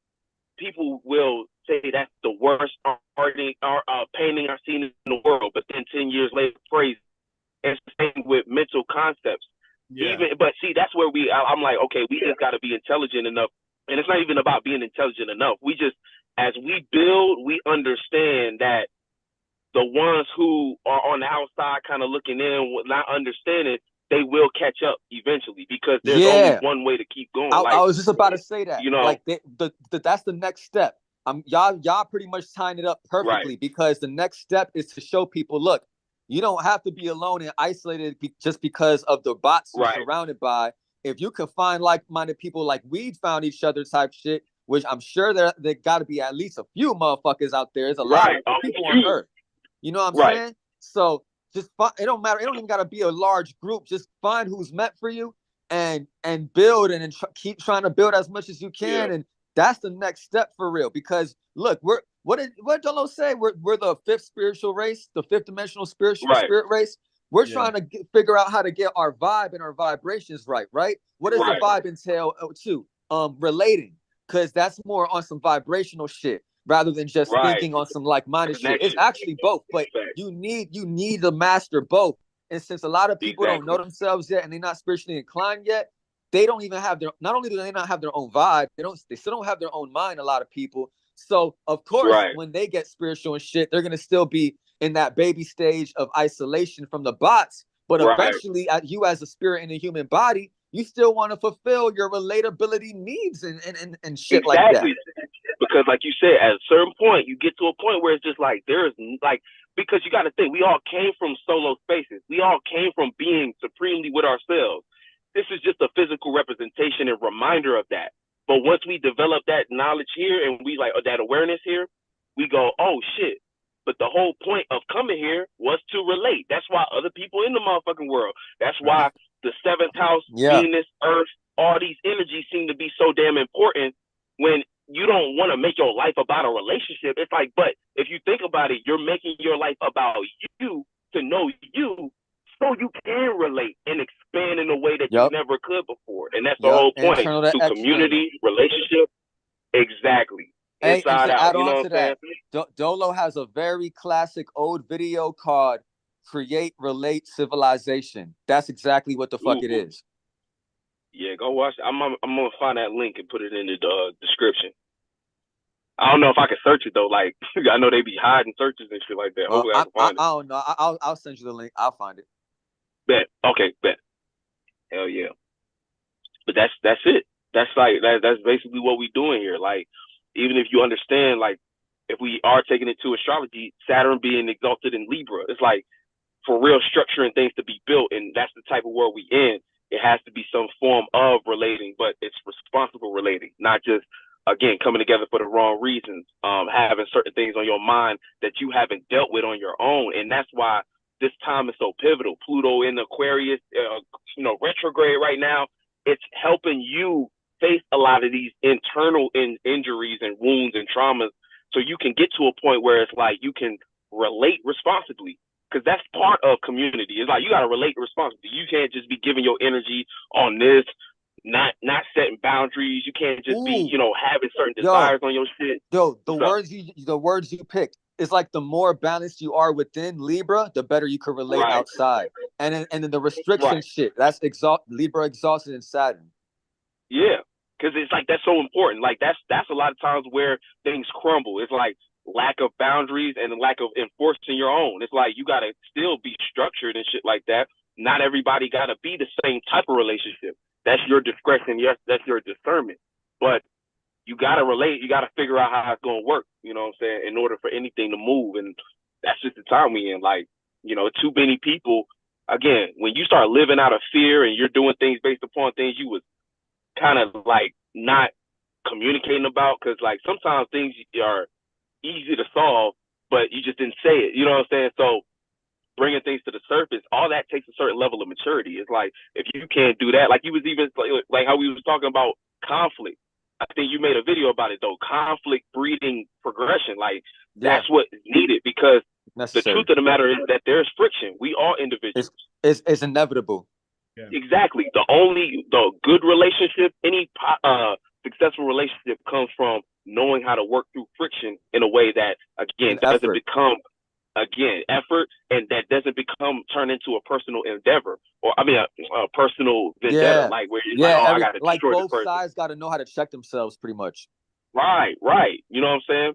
People will say that's the worst painting I've seen in the world, but then 10 years later, praise. It's the same with mental concepts. Yeah. But see, that's where I'm like, okay, we just got to be intelligent enough. And it's not even about being intelligent enough. We just, as we build, we understand that the ones who are on the outside kind of looking in, not understanding, they will catch up eventually, because there's only one way to keep going. I was just about to say that. You know, like that's the next step. Y'all pretty much tying it up perfectly, because the next step is to show people, look, you don't have to be alone and isolated just because of the bots you're surrounded by. If you can find like-minded people like we found each other type shit, which I'm sure there got to be at least a few motherfuckers out there. There's a lot of people on Earth. You know what I'm saying? So just it don't matter. It don't even got to be a large group. Just find who's meant for you and build and keep trying to build as much as you can. And that's the next step for real. Because look, what Dolo say? We're the fifth spiritual race, the fifth dimensional spiritual spirit race. We're trying to figure out how to get our vibe and our vibrations right. What does the vibe entail too? Relating, because that's more on some vibrational shit rather than just thinking on some like-minded shit. It's actually both, but you need to master both. And since a lot of people don't know themselves yet and they're not spiritually inclined yet, they don't even have not only do they not have their own vibe, they still don't have their own mind, a lot of people. So of course, when they get spiritual and shit, they're gonna still be in that baby stage of isolation from the bots. But eventually, you as a spirit in a human body, you still want to fulfill your relatability needs and shit like that. Because like you said, at a certain point, you get to a point where it's just like, there is like, because you got to think, we all came from solo spaces. We all came from being supremely with ourselves. This is just a physical representation and reminder of that. But once we develop that knowledge here and we like that awareness here, we go, oh shit. But the whole point of coming here was to relate. That's why other people in the motherfucking world, that's why the seventh house, Venus, Earth, all these energies seem to be so damn important. When you don't want to make your life about a relationship, it's like, but if you think about it, you're making your life about you to know you, so you can relate and expand in a way that you never could before. And that's the whole point. To community, relationship. Exactly. Hey, Inside out. Add on to that, Dolo has a very classic old video called Create, Relate, Civilization. That's exactly what the fuck it is. Yeah, go watch it. I'm gonna find that link and put it in the description. I don't know if I can search it though. Like, I know they be hiding searches and shit like that. Hopefully I can find it. I don't know. I'll send you the link. I'll find it. Bet. Okay, bet. Hell yeah. But that's it. That's basically what we doing here. Like, even if you understand, like, if we are taking it to astrology, Saturn being exalted in Libra, it's like, for real structure and things to be built, and that's the type of world we in. It has to be some form of relating, but it's responsible relating, not just, again, coming together for the wrong reasons, having certain things on your mind that you haven't dealt with on your own. And that's why this time is so pivotal. Pluto in Aquarius, retrograde right now, it's helping you face a lot of these internal injuries and wounds and traumas, so you can get to a point where it's like you can relate responsibly. Because that's part of community. It's like, you got to relate responsibly. You can't just be giving your energy on this, not setting boundaries. You can't just be, having certain desires on your shit. The words you picked. It's like the more balanced you are within Libra, the better you can relate outside. And then the restriction shit. That's Libra exhausted in Saturn. Yeah. because it's like that's so important. Like that's a lot of times where things crumble. It's like lack of boundaries and the lack of enforcing your own. It's like you gotta still be structured and shit like that. Not everybody gotta be the same type of relationship. That's your discretion. Yes, that's your discernment. But you gotta relate. You gotta figure out how it's gonna work. You know what I'm saying? In order for anything to move, and that's just the time we in. Like, you know, too many people. Again, when you start living out of fear and you're doing things based upon things you was kind of like not communicating about, because like sometimes things are easy to solve, but you just didn't say it. You know what I'm saying? So bringing things to the surface, all that takes a certain level of maturity. It's like if you can't do that, like you was even like how we was talking about conflict. I think you made a video about it though. Conflict breeding progression. Like that's what is needed, because the truth of the matter is that there's friction. We are individuals. It's inevitable. Yeah. Exactly. The good relationship, any successful relationship comes from knowing how to work through friction in a way that, again, doesn't become, effort, and that doesn't become turned into a personal endeavor, or I mean, a personal vendetta, like where you're like, oh, I got to destroy this person. Both sides got to know how to check themselves, pretty much. Right. You know what I'm saying?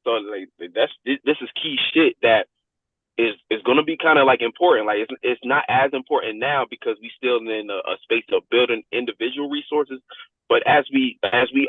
So like this is key shit that is going to be kind of like important. Like it's not as important now because we still in a space of building individual resources. But as we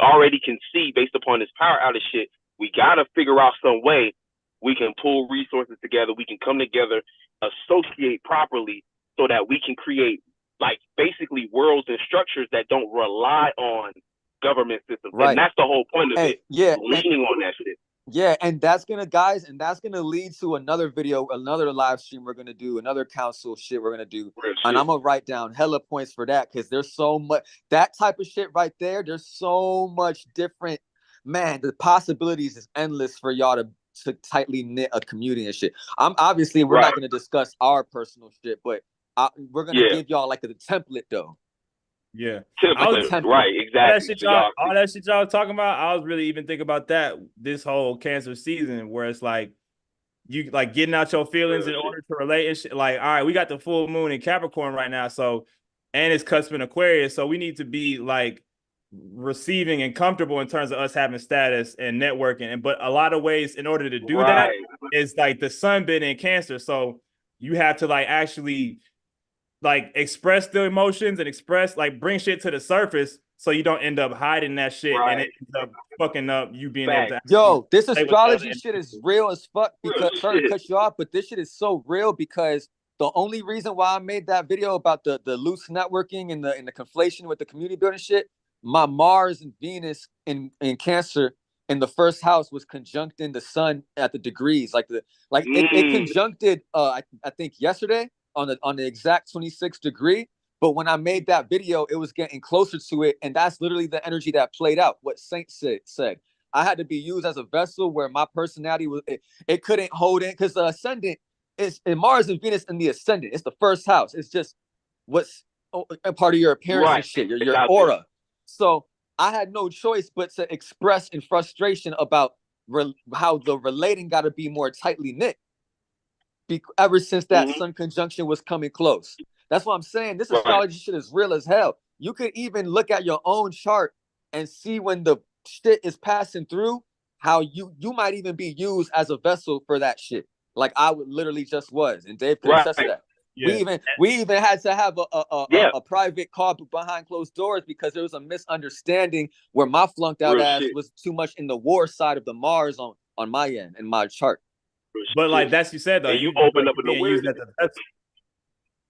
already can see, based upon this power outage shit, we got to figure out some way we can pull resources together. We can come together, associate properly, so that we can create like basically worlds and structures that don't rely on government systems. Right. And that's the whole point of it. Yeah, leaning on that shit. Yeah, and that's gonna lead to another video, another live stream we're gonna do, another council shit we're gonna do. And I'm gonna write down hella points for that, because there's so much that type of shit right there. There's so much different, man. The possibilities is endless for y'all to tightly knit a community and shit. We're not gonna discuss our personal shit, but we're gonna give y'all like the template though. Yeah, right, exactly. All that shit y'all talking about, I was really even thinking about that this whole Cancer season, where it's like you like getting out your feelings in order to relate and shit. Like, all right, we got the full moon in Capricorn right now, so and it's cusp in Aquarius, so we need to be like receiving and comfortable in terms of us having status and networking. And but a lot of ways in order to do that is like the sun been in Cancer, so you have to like actually like express the emotions and express like bring shit to the surface, so you don't end up hiding that shit and it ends up fucking up you being able to. Yo, this astrology shit is real as fuck, because sorry to cut you off, but this shit is so real, because the only reason why I made that video about the loose networking and the conflation with the community building shit, my Mars and Venus in Cancer in the first house was conjuncting the sun at the degrees, it conjuncted I think yesterday on the exact 26th degree. But when I made that video, it was getting closer to it, and that's literally the energy that played out. What Saint said, I had to be used as a vessel where my personality was it couldn't hold in, because the ascendant is in Mars and Venus in the ascendant. It's the first house. It's just what's a part of your appearance and shit, your aura. So I had no choice but to express in frustration about how the relating got to be more tightly knit. Ever since that sun conjunction was coming close. That's what I'm saying. This astrology shit is real as hell. You could even look at your own chart and see when the shit is passing through, how you might even be used as a vessel for that shit. Like I would literally just was, and Dave could attest to that. Yeah. We even had to have a private call behind closed doors, because there was a misunderstanding where my flunked out ass was too much in the war side of the Mars on my end in my chart. But like that's you said though, you opened up an awareness.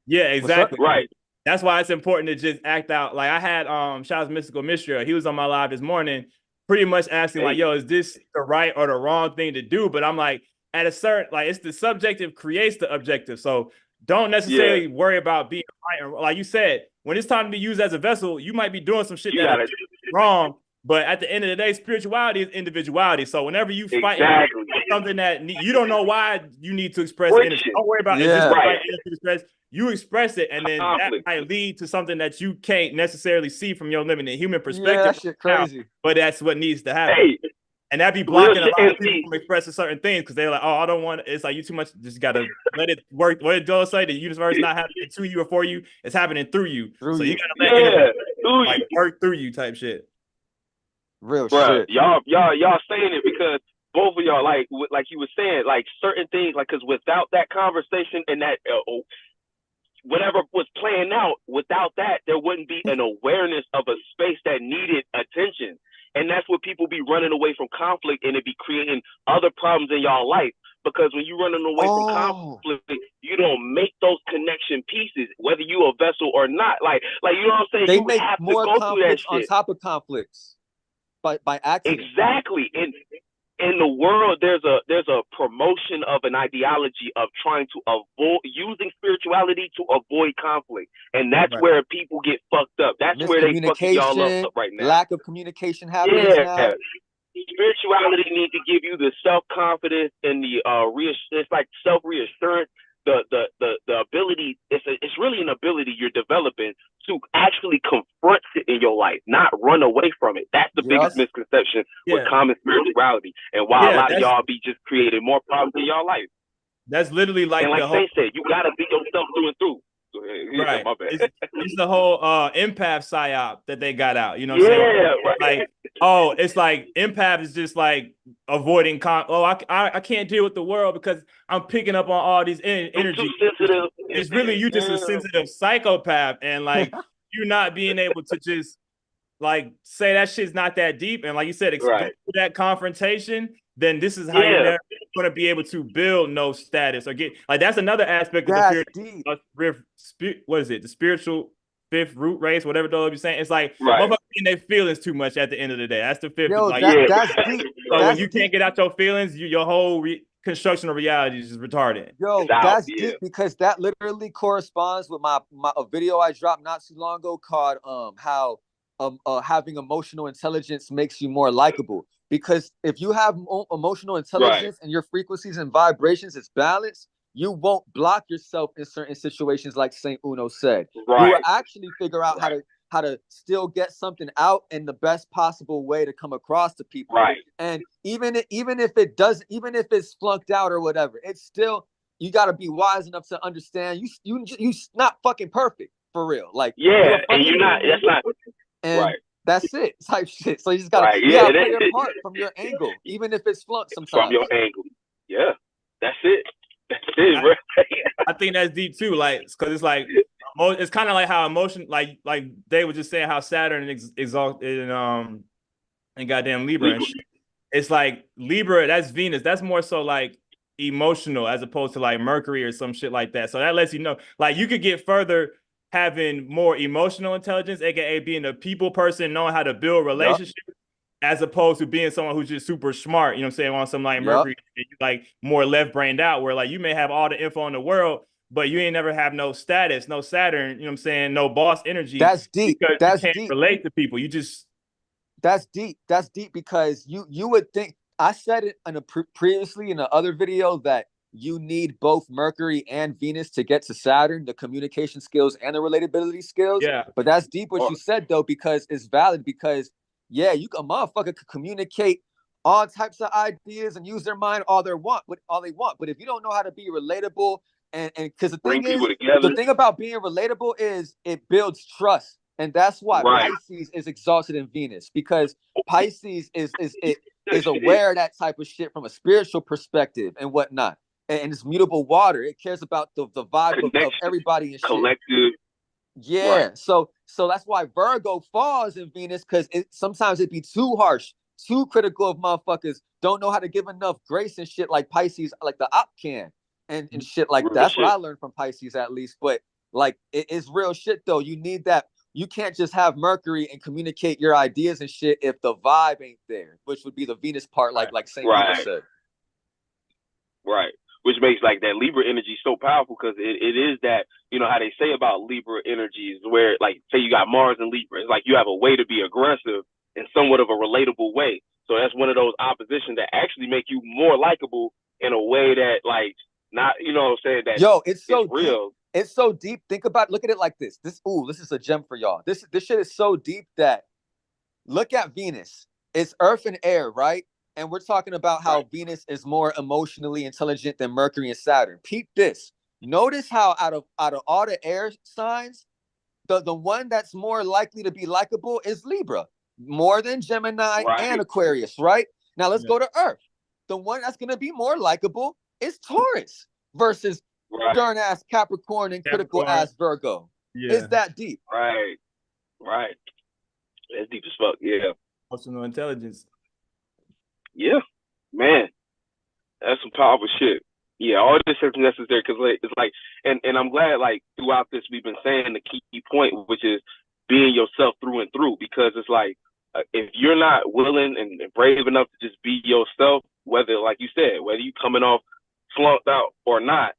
Yeah, exactly. Right. That's why it's important to just act out. Like I had Shouts Mystical Mystery. He was on my live this morning, pretty much asking like, "Yo, is this the right or the wrong thing to do?" But I'm like, at a certain it's the subjective creates the objective. So don't necessarily worry about being right or, like you said, when it's time to be used as a vessel, you might be doing some shit that's wrong. But at the end of the day, spirituality is individuality. So whenever you fight something that you don't know why you need to express energy, don't worry about is this right to express. You express it, and then that might lead to something that you can't necessarily see from your limited human perspective. Yeah, that shit crazy. But that's what needs to happen. And that be blocking a lot of people from expressing certain things, because they're like, oh, I don't want it's like you too much, just gotta let it work. What did Joe say? The universe not happening to you or for you, it's happening through you. So you gotta let it work through you type shit. Real Bruh, shit. y'all saying it because both of y'all, like you were saying, like certain things, like, because without that conversation and that whatever was playing out, without that, there wouldn't be an awareness of a space that needed attention. And that's what people be running away from conflict, and it be creating other problems in y'all life. Because when you're running away from conflict, you don't make those connection pieces, whether you a vessel or not. Like you know what I'm saying? They You make have to more go through that conflicts on shit. top of conflicts by accident. Exactly. And in the world, there's a promotion of an ideology of trying to avoid using spirituality to avoid conflict, and that's where people get fucked up. That's where they fucking y'all up right now. Lack of communication happens now. Spirituality needs to give you the self-confidence and the it's like self-reassurance, the ability. It's really an ability you're developing to actually confront it in your life, not run away from it. That's the biggest misconception with common spirituality, and why a lot of y'all be just creating more problems in y'all life. That's literally like, and like they said, you gotta be yourself through and through. Right. My bad. It's the whole empath psyop that they got out. You know what I'm saying? Like, oh, it's like empath is just like avoiding I can't deal with the world because I'm picking up on all these energy. It's really you just a sensitive psychopath, and like you're not being able to just like say that shit's not that deep, and like you said, go through that confrontation. Then this is how you're never going to be able to build no status or get like that's another aspect of the fear. What is it? The spiritual fifth root race, whatever the you're saying. It's like motherfuckers in their feelings too much at the end of the day. That's the fifth. Yo, like, that's deep. So when you can't get out your feelings, your whole construction of reality is just retarded. Yo, that's deep because that literally corresponds with a video I dropped not too long ago called how having emotional intelligence makes you more likable. Because if you have emotional intelligence and your frequencies and vibrations is balanced, you won't block yourself in certain situations, like Saint Uno said. You will actually figure out how to still get something out in the best possible way to come across to people. And even if it's flunked out or whatever, it's still, you got to be wise enough to understand you not fucking perfect for real. Like and you're not. That's not. And that's it, type shit. So you just gotta, you gotta play your part from your angle, even if it's flunked sometimes. From your angle, that's it. That's it, bro. I think that's deep too, like because it's like it's kind of like how emotion, like they were just saying how Saturn exalted and goddamn Libra and shit. It's like Libra, that's Venus. That's more so like emotional as opposed to like Mercury or some shit like that. So that lets you know, like you could get further having more emotional intelligence, aka being a people person, knowing how to build relationships, as opposed to being someone who's just super smart, you know what I'm saying, on some like Mercury, like more left brained out, where like you may have all the info in the world, but you ain't never have no status, no Saturn, you know what I'm saying, no boss energy. That's deep. Because that's you can't deep. relate to people. You just that's deep. That's deep because you would think, I said it in previously in the other video, that you need both Mercury and Venus to get to Saturn, the communication skills and the relatability skills. But that's deep what you said though, because it's valid. Because a motherfucker could communicate all types of ideas and use their mind all they want. But if you don't know how to be relatable, and because the thing about being relatable is it builds trust. And that's why Pisces is exalted in Venus, because Pisces is aware of that type of shit from a spiritual perspective and whatnot. And it's mutable water. It cares about the vibe of everybody and shit. Collective. So that's why Virgo falls in Venus, because sometimes it be too harsh, too critical of motherfuckers, don't know how to give enough grace and shit like Pisces, like the op can and shit like that. That's what I learned from Pisces, at least. But like it's real shit though. You need that. You can't just have Mercury and communicate your ideas and shit if the vibe ain't there, which would be the Venus part, like Saint Peter said. Which makes like that Libra energy so powerful, because it is that, you know, how they say about Libra energies, where like say you got Mars and Libra, it's like you have a way to be aggressive in somewhat of a relatable way. So that's one of those oppositions that actually make you more likable in a way that like not, you know what I'm saying, that it's so real. Deep. It's so deep. Think about, look at it like this. This is a gem for y'all. This shit is so deep that look at Venus. It's earth and air, right? And we're talking about how Venus is more emotionally intelligent than Mercury and Saturn. Peep this. Notice how out of all the air signs, the one that's more likely to be likable is Libra. more than Gemini and Aquarius, right? Now let's go to Earth. The one that's going to be more likable is Taurus versus stern ass Capricorn and critical ass Virgo. Is that deep? Right. That's deep as fuck. Yeah. Emotional intelligence. Yeah, man, that's some powerful shit. Yeah, all this is necessary because it's like, and I'm glad like throughout this we've been saying the key point, which is being yourself through and through. Because it's like if you're not willing and brave enough to just be yourself, whether like you said, whether you coming off flunked out or not,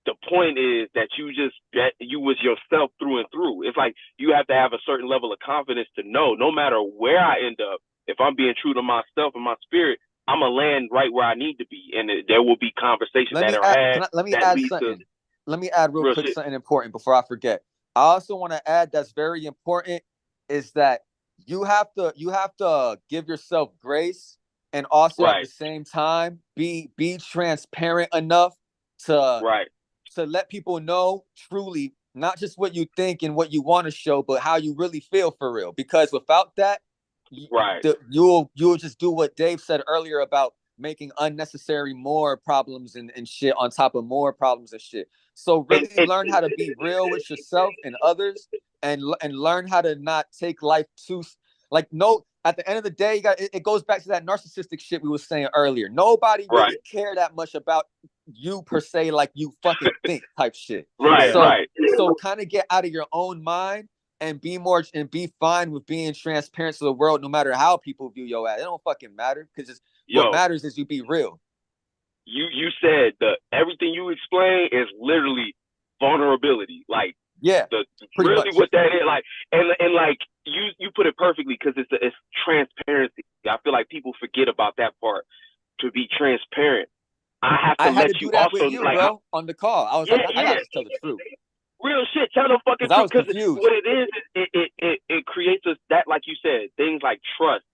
the point is that you was yourself through and through. It's like you have to have a certain level of confidence to know no matter where I end up, if I'm being true to myself and my spirit, I'm going to land right where I need to be. And there will be conversations that are had. Let me add something. Let me add real quick something important before I forget. I also want to add that's very important is that you have to give yourself grace and also at the same time be transparent enough to let people know truly not just what you think and what you want to show, but how you really feel for real. Because without that, you'll just do what Dave said earlier about making unnecessary more problems and shit on top of more problems and shit. So really learn how to be real with yourself and others, and learn how to not take life too at the end of the day, it goes back to that narcissistic shit we were saying earlier. Nobody really care that much about you per se, like you fucking think type shit. So kind of get out of your own mind and be fine with being transparent to the world, no matter how people view your ass. It don't fucking matter because what matters is you be real. You said everything you explained is literally vulnerability. Like really much. What that is like, and like you put it perfectly because it's transparency. I feel like people forget about that part. To be transparent, I had to do that with you, like, bro, on the call. I was like, I gotta tell the truth. Real shit, tell the fucking truth. Because what it is, it creates us that, like you said, things like trust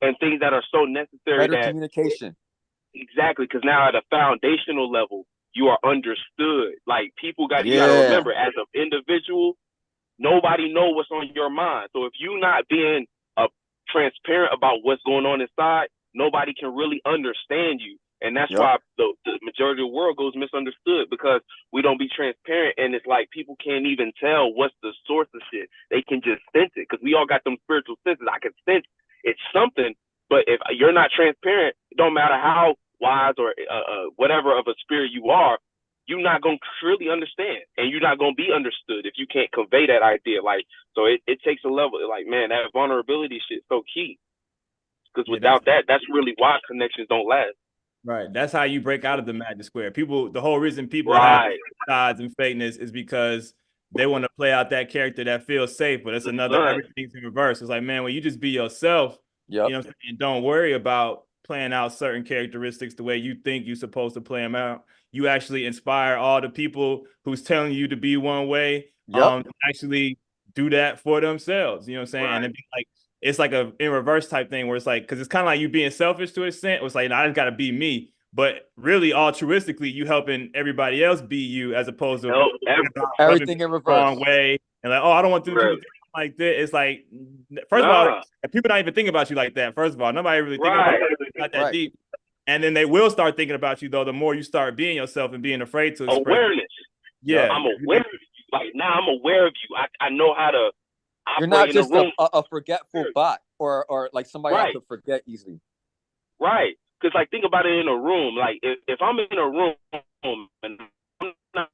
and things that are so necessary. Better communication. Exactly, because now at a foundational level, you are understood. Like people you gotta remember, as an individual, nobody know what's on your mind. So if you're not being transparent about what's going on inside, nobody can really understand you. And that's why the majority of the world goes misunderstood, because we don't be transparent. And it's like people can't even tell what's the source of shit. They can just sense it because we all got them spiritual senses. I can sense it's something. But if you're not transparent, it don't matter how wise or whatever of a spirit you are, you're not going to really understand. And you're not going to be understood if you can't convey that idea. Like, so it takes a level. Like, man, that vulnerability shit is so key. Because without that's really why connections don't last. Right. That's how you break out of the magic square. The whole reason people have sides and fakeness is because they want to play out that character that feels safe, but it's everything's in reverse. It's like, man, when you just be yourself, you know what I'm saying? And don't worry about playing out certain characteristics the way you think you're supposed to play them out. You actually inspire all the people who's telling you to be one way, to actually do that for themselves. You know what I'm saying? And it'd be like, it's like a in reverse type thing where it's like, because it's kind of like you being selfish to an extent. It's like, I just got to be me. But really, altruistically, you helping everybody else be you, as opposed to everything in reverse. Wrong way. And like, I don't want to do like this. It's like, first of all, people don't even think about you like that. First of all, nobody really think about you not that deep. And then they will start thinking about you, though, the more you start being yourself and being afraid to express. Awareness. Yeah. I'm aware of you. Like, now I'm aware of you. I know how to. You're not just a forgetful bot or like somebody I could forget easily. Right. Because, like, think about it in a room. Like, if I'm in a room and I'm not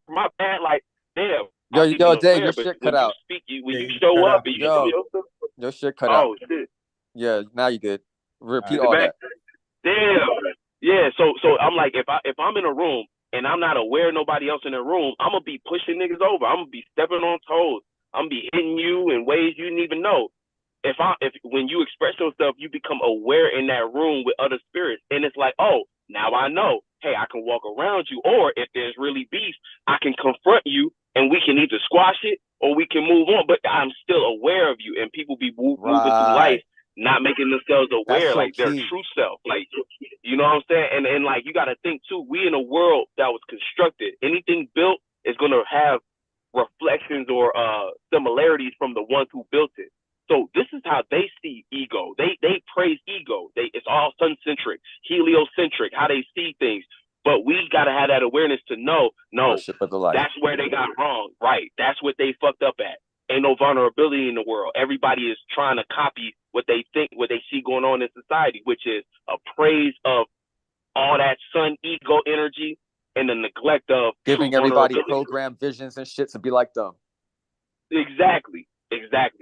my bad, like, damn. Yo, Dave, your shit cut out. When you show up, your shit cut out. Oh, shit. Yeah, now you good. Repeat all that. Damn. Yeah, so I'm like, if I'm in a room and I'm not aware of nobody else in the room, I'm gonna be pushing niggas over. I'm gonna be stepping on toes. I'm gonna be hitting you in ways you didn't even know. If when you express yourself, you become aware in that room with other spirits, and it's like, oh, now I know. Hey, I can walk around you, or if there's really beef, I can confront you, and we can either squash it or we can move on. But I'm still aware of you, and people be moving through life not making themselves aware, so like their key. true self. Like, you know what I'm saying? And like, you got to think too, we in a world that was constructed. Anything built is going to have reflections or similarities from the ones who built it. So this is how they see ego. They praise ego. It's all sun-centric, heliocentric, how they see things. But we got to have that awareness to know, no, that's where they got wrong. Right. That's what they fucked up at. Ain't no vulnerability in the world. Everybody is trying to copy what they think, what they see going on in society, which is a praise of all that sun ego energy and the neglect of giving everybody programmed visions and shit to be like them. Exactly.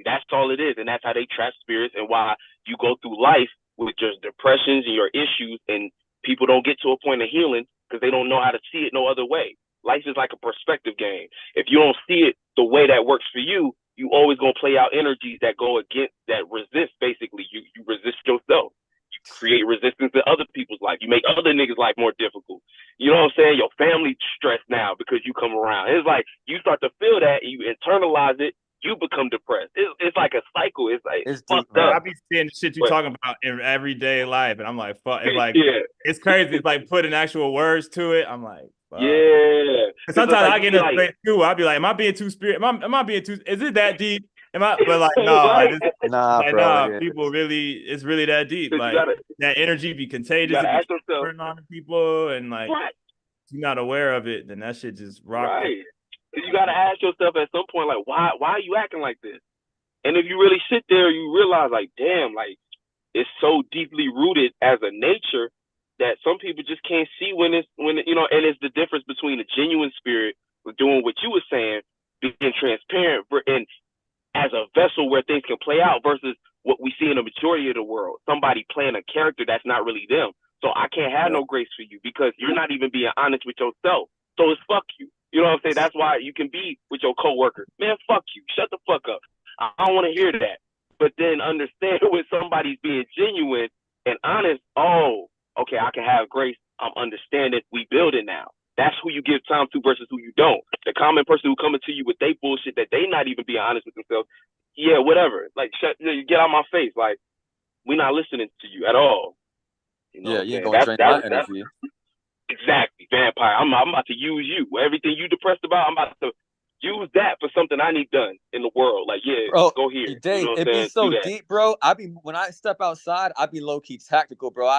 That's all it is. And that's how they trap spirits, and why you go through life with just depressions and your issues, and people don't get to a point of healing because they don't know how to see it no other way. Life is like a perspective game. If you don't see it the way that works for you, you always gonna play out energies that go against, that resist. Basically, you resist yourself. You create resistance in other people's life. You make other niggas' life more difficult. You know what I'm saying? Your family's stressed now because you come around. It's like you start to feel that, and you internalize it. You become depressed. It's like a cycle. It's like it's fucked up. I be seeing shit you talking about in everyday life, and I'm like, fuck. It's like, it's crazy. It's like putting actual words to it. I'm like, fuck. Yeah. Sometimes like, I get in a space too. I'll be like, am I being too spirit? Am I being too? Is it that deep? Am I? But like, no, right. nah, people really, it's really that deep. Like that energy be contagious. It be turning on people, and like, if you're not aware of it, then that shit just rock. Right. You got to ask yourself at some point, like, why are you acting like this? And if you really sit there, you realize, like, damn, like, it's so deeply rooted as a nature that some people just can't see when you know, and it's the difference between a genuine spirit doing what you were saying, being transparent, and as a vessel where things can play out, versus what we see in the majority of the world, somebody playing a character that's not really them. So I can't have no grace for you because you're not even being honest with yourself. So it's fuck you. You know what I'm saying? That's why you can be with your coworker. Man, fuck you. Shut the fuck up. I don't want to hear that. But then understand when somebody's being genuine and honest, oh, okay, I can have grace. I'm understanding. We build it now. That's who you give time to versus who you don't. The common person who coming to you with they bullshit that they not even being honest with themselves. Yeah, whatever. Like, get out my face. Like, we're not listening to you at all. You know you ain't gonna drain my energy. Exactly, vampire. I'm about to use you. Everything you depressed about, I'm about to use that for something I need done in the world. Like, yeah, bro, go here. Dave, you know it be so deep, bro. When I step outside, I be low key tactical, bro.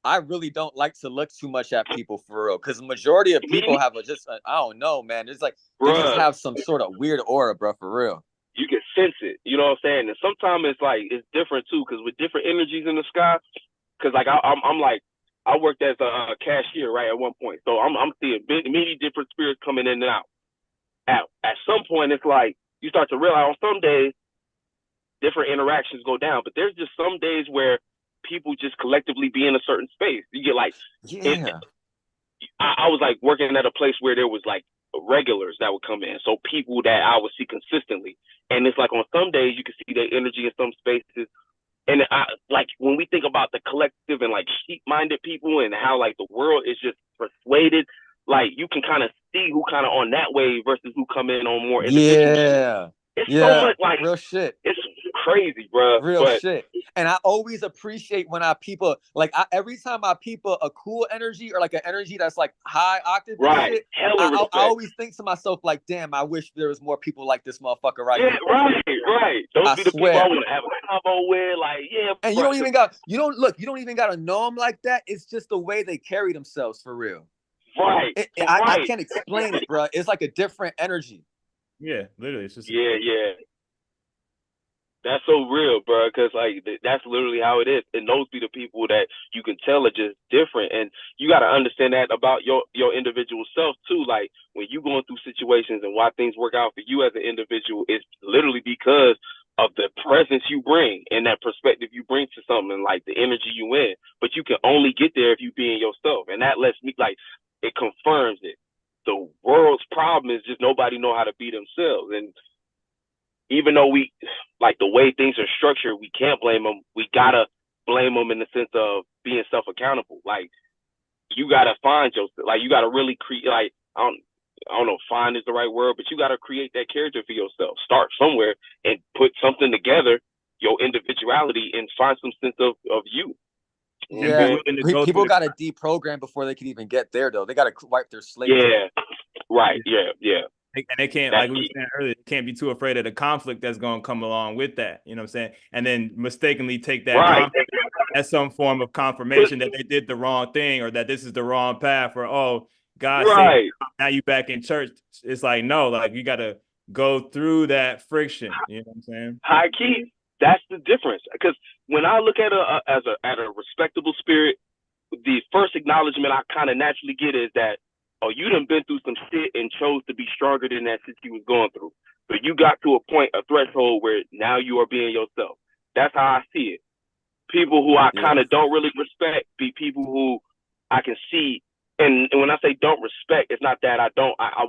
I really don't like to look too much at people for real, because the majority of people have I don't know, man. It's like they just have some sort of weird aura, bro, for real. You can sense it. You know what I'm saying? And sometimes it's like it's different too, because with different energies in the sky. Because like I'm like, I worked as a cashier, right, at one point. So I'm seeing many different spirits coming in and out. At some point, it's like you start to realize on some days, different interactions go down. But there's just some days where people just collectively be in a certain space. You get like, I was like working at a place where there was like regulars that would come in. So people that I would see consistently. And it's like on some days you can see their energy in some spaces. And like when we think about the collective and like sheep-minded people and how like the world is just persuaded, like you can kind of see who kind of on that wave versus who come in on more individual shit. It's so much like real shit. It's crazy, bro. Real shit. And I always appreciate when every time I people a cool energy or like an energy that's like high octave and shit, I always think to myself like, damn, I wish there was more people like this motherfucker right here. Right. Those be the people I want to have a combo with, like, yeah. And you don't even got to know them like that. It's just the way they carry themselves for real. Right. I can't explain it, bro. It's like a different energy. Yeah, literally. It's just That's so real, bro, because like that's literally how it is. And those be the people that you can tell are just different. And you got to understand that about your individual self too. Like when you going through situations and why things work out for you as an individual, it's literally because of the presence you bring and that perspective you bring to something, like the energy you in. But you can only get there if you being yourself. And that lets me, like, it confirms it. The world's problem is just nobody know how to be themselves. And even though we, like the way things are structured, we can't blame them. We gotta blame them in the sense of being self-accountable. Like you gotta find yourself. Like you gotta really create. Like I don't know if find is the right word, but you gotta create that character for yourself. Start somewhere and put something together. your individuality and find some sense of you. Yeah, people got to deprogram before they can even get there, though. They got to wipe their slate. Yeah, right. Yeah. And they can't, like we were saying earlier, they can't be too afraid of the conflict that's going to come along with that. You know what I'm saying? And then mistakenly take that conflict as some form of confirmation that they did the wrong thing or that this is the wrong path, or, oh, God saved you, now you back in church. It's like, no, like you got to go through that friction. You know what I'm saying? High key, that's the difference. Because when I look at a respectable spirit, the first acknowledgement I kind of naturally get is that, oh, you done been through some shit and chose to be stronger than that shit you was going through. So you got to a point, a threshold where now you are being yourself. That's how I see it. People who I kind of don't really respect be people who I can see. And when I say don't respect, it's not that I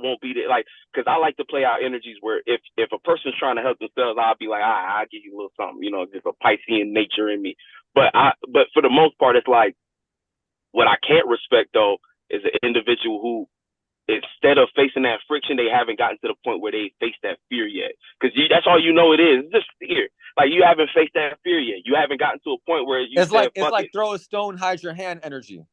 won't be there. Like, because I like to play out energies where if a person's trying to help themselves, I'll be like, I'll give you a little something, you know, just a Piscean nature in me. But for the most part, it's like, what I can't respect, though, is an individual who, instead of facing that friction, they haven't gotten to the point where they face that fear yet. Because that's all you know it is. It's just fear. Like, you haven't faced that fear yet. You haven't gotten to a point where you it's like throw a stone, hide your hand energy.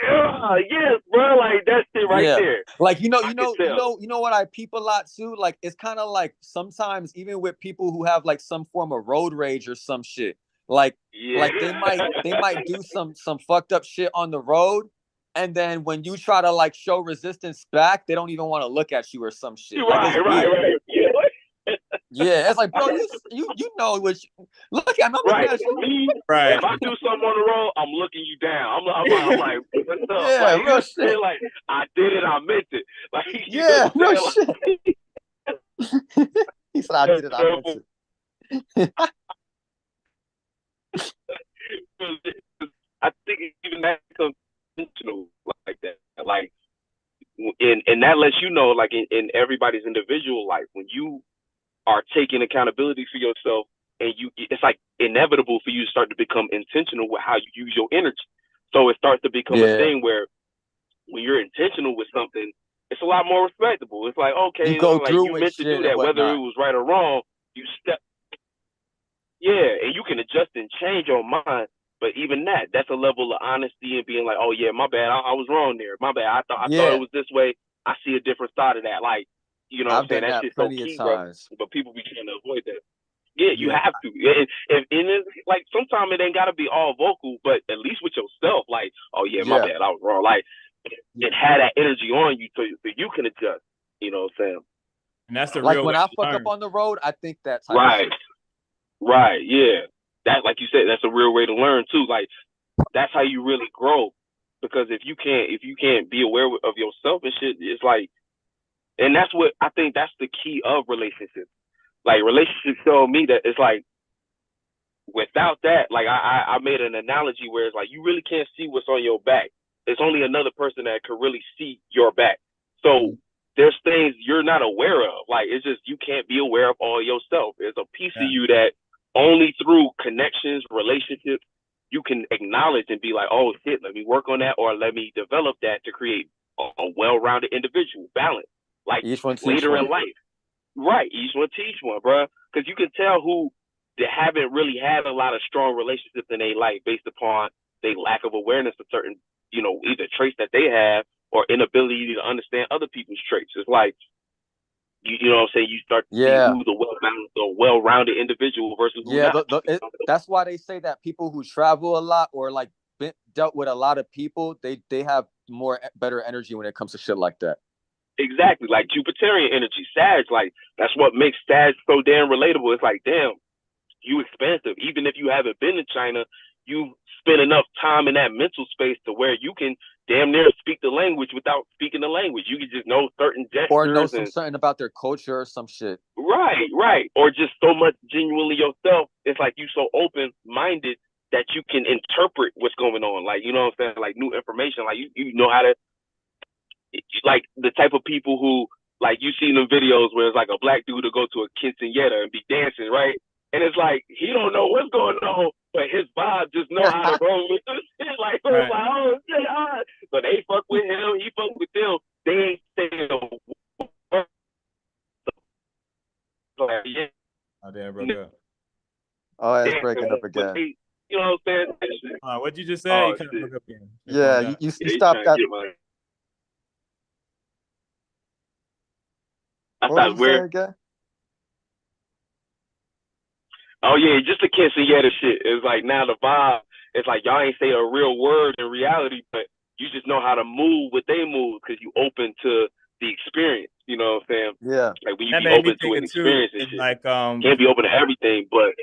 Yeah, yes, bro. Like, that's it right there. Like, you know what I peep a lot too? Like, it's kind of like sometimes even with people who have like some form of road rage or some shit. Like they might do some fucked up shit on the road, and then when you try to like show resistance back, they don't even want to look at you or some shit. Right. Yeah, it's like, bro, you know which. Look at me, I'm looking at you. Right. If I do something on the road, I'm looking you down. I'm like, what's up? Yeah, like, real shit. Like, I did it, I meant it. Like, yeah, real shit. He said, I did it, I meant it. I think even that becomes intentional like that. Like, and that lets you know, like in everybody's individual life, when you are taking accountability for yourself, and it's like inevitable for you to start to become intentional with how you use your energy. So it starts to become a thing where when you're intentional with something, it's a lot more respectable. It's like, okay, you go like through you meant to do that, whether it was right or wrong. You step, and you can adjust and change your mind. But even that's a level of honesty and being like, oh yeah, my bad, I was wrong there. My bad, I thought it was this way. I see a different side of that. Like, you know what I'm saying? That shit's so key, bro. But people be trying to avoid that. Yeah, you have to. And it's like sometimes it ain't gotta be all vocal, but at least with yourself, like, oh yeah, my bad, I was wrong. Like, it had that energy on you so you can adjust. You know what I'm saying? And that's the like real when I fuck up on the road, I think that's right, yeah. That, like you said, that's a real way to learn too. Like, that's how you really grow. Because if you can't be aware of yourself and shit, it's like, and that's what I think that's the key of relationships. Like, relationships show me that it's like, without that, like I made an analogy where it's like you really can't see what's on your back. It's only another person that could really see your back. So there's things you're not aware of. Like, it's just you can't be aware of all yourself. There's a piece of you that only through connections, relationships, you can acknowledge and be like, oh shit, let me work on that, or let me develop that to create a well-rounded individual, balance. Like, later in life. Right, each one teach one, bro. Because you can tell who they haven't really had a lot of strong relationships in their life based upon their lack of awareness of certain, you know, either traits that they have or inability to understand other people's traits. It's like, you know what I'm saying? You start to see who's a well-balanced or well-rounded individual versus who's not. That's why they say that people who travel a lot or like dealt with a lot of people, they have better energy when it comes to shit like that. Exactly, like Jupiterian energy, Sag, like that's what makes Sag so damn relatable. It's like, damn, you expansive. Even if you haven't been to China, you spend enough time in that mental space to where you can damn near speak the language without speaking the language. You can just know certain gestures or know something about their culture or some shit. Right. Or just so much genuinely yourself. It's like you so open-minded that you can interpret what's going on. Like, you know what I'm saying? Like, new information. Like, you know how to, like, the type of people who, like, you see them videos where it's like a black dude to go to a quinceañera and be dancing, right? And it's like, he don't know what's going on, but his vibe just know how to roll with this. Like, it's like, oh, shit, all right. So they fuck with him, he fuck with them. They ain't saying no word. Like, oh, damn, bro. but they, you know what I'm saying? What'd you just say? Oh, you kind of shit. broke up again. Yeah, you They stopped trying at. to get my. I What were thought you saying we're. again? Oh yeah, just the quinceañera shit. It's like now the vibe. It's like y'all ain't say a real word in reality, but you just know how to move what they move because you open to the experience. You know what I'm saying? Yeah. Like when you That be made me open to think an of too, experience and and shit. like Can't be open to everything, but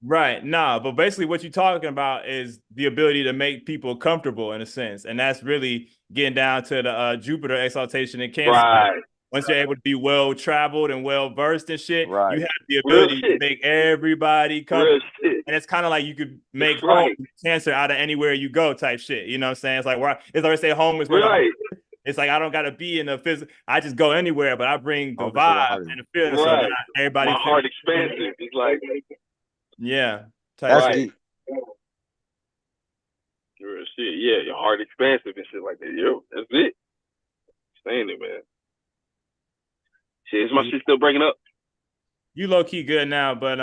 right, nah, but basically what you're talking about is the ability to make people comfortable in a sense, and that's really getting down to the Jupiter exaltation in Cancer. right. Once you're able to be well traveled and well versed and shit, Right. you have the Real ability to shit. make everybody comfortable. Real shit. And it's kind of like you could make Right. home cancer out of anywhere you go type shit. You know what I'm saying? It's like where it's always say home is where the Right. it's like I don't gotta be in the physical. I just go anywhere, but I bring the Home is where the vibe heart is. and the feel. So Right. now everybody My feels, heart expansive. It's like yeah, type That's right. deep. Real shit. Yeah, your heart expansive and shit like that. Yo, that's it. Saying it, man. Shit, is my shit still breaking up? You low key good now, but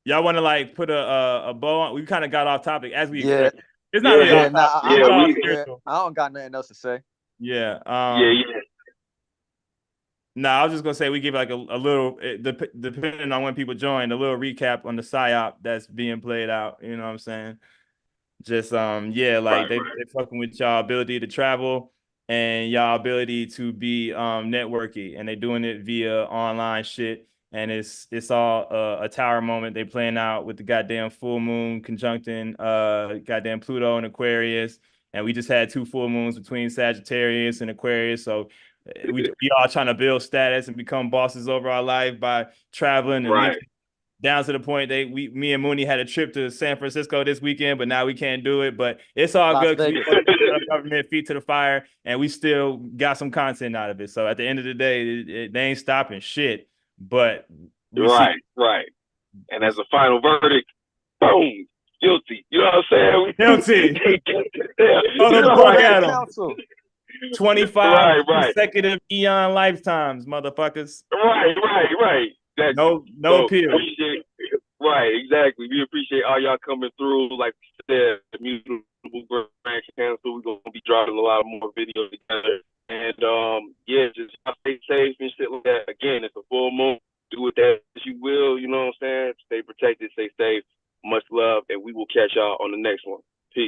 y'all want to like put a bow on? We kind of got off topic as we Yeah. expected. It's not really Yeah. off Nah, topic. It's all spiritual. I don't got nothing else to say. Yeah. Yeah. No, I was just gonna say we give like a little, depending on when people join, a little recap on the psyop that's being played out. You know what I'm saying? Just yeah, like they fucking with y'all ability to travel and y'all ability to be networky, and they doing it via online shit. And it's all a tower moment they playing out with the goddamn full moon conjuncting goddamn Pluto and Aquarius. And we just had 2 full moons between Sagittarius and Aquarius. So we all trying to build status and become bosses over our life by traveling and linking down to the point me and Mooney had a trip to San Francisco this weekend, but now we can't do it. But it's all Las good because we Vegas. put our government feet to the fire and we still got some content out of it. So at the end of the day, they ain't stopping shit. But we Right. And as a final verdict, boom, guilty. You know what I'm saying? Guilty. Oh, the fuck at 'em. Council. 25 consecutive eon lifetimes, motherfuckers. Right. That's no appeal. Right, exactly. We appreciate all y'all coming through. Like I said, the Mutable Grand Council, we're gonna be dropping a lot more videos together. And yeah, just stay safe and shit like that. Again, it's a full moon. Do with that as you will, you know what I'm saying? Stay protected, stay safe. Much love, and we will catch y'all on the next one.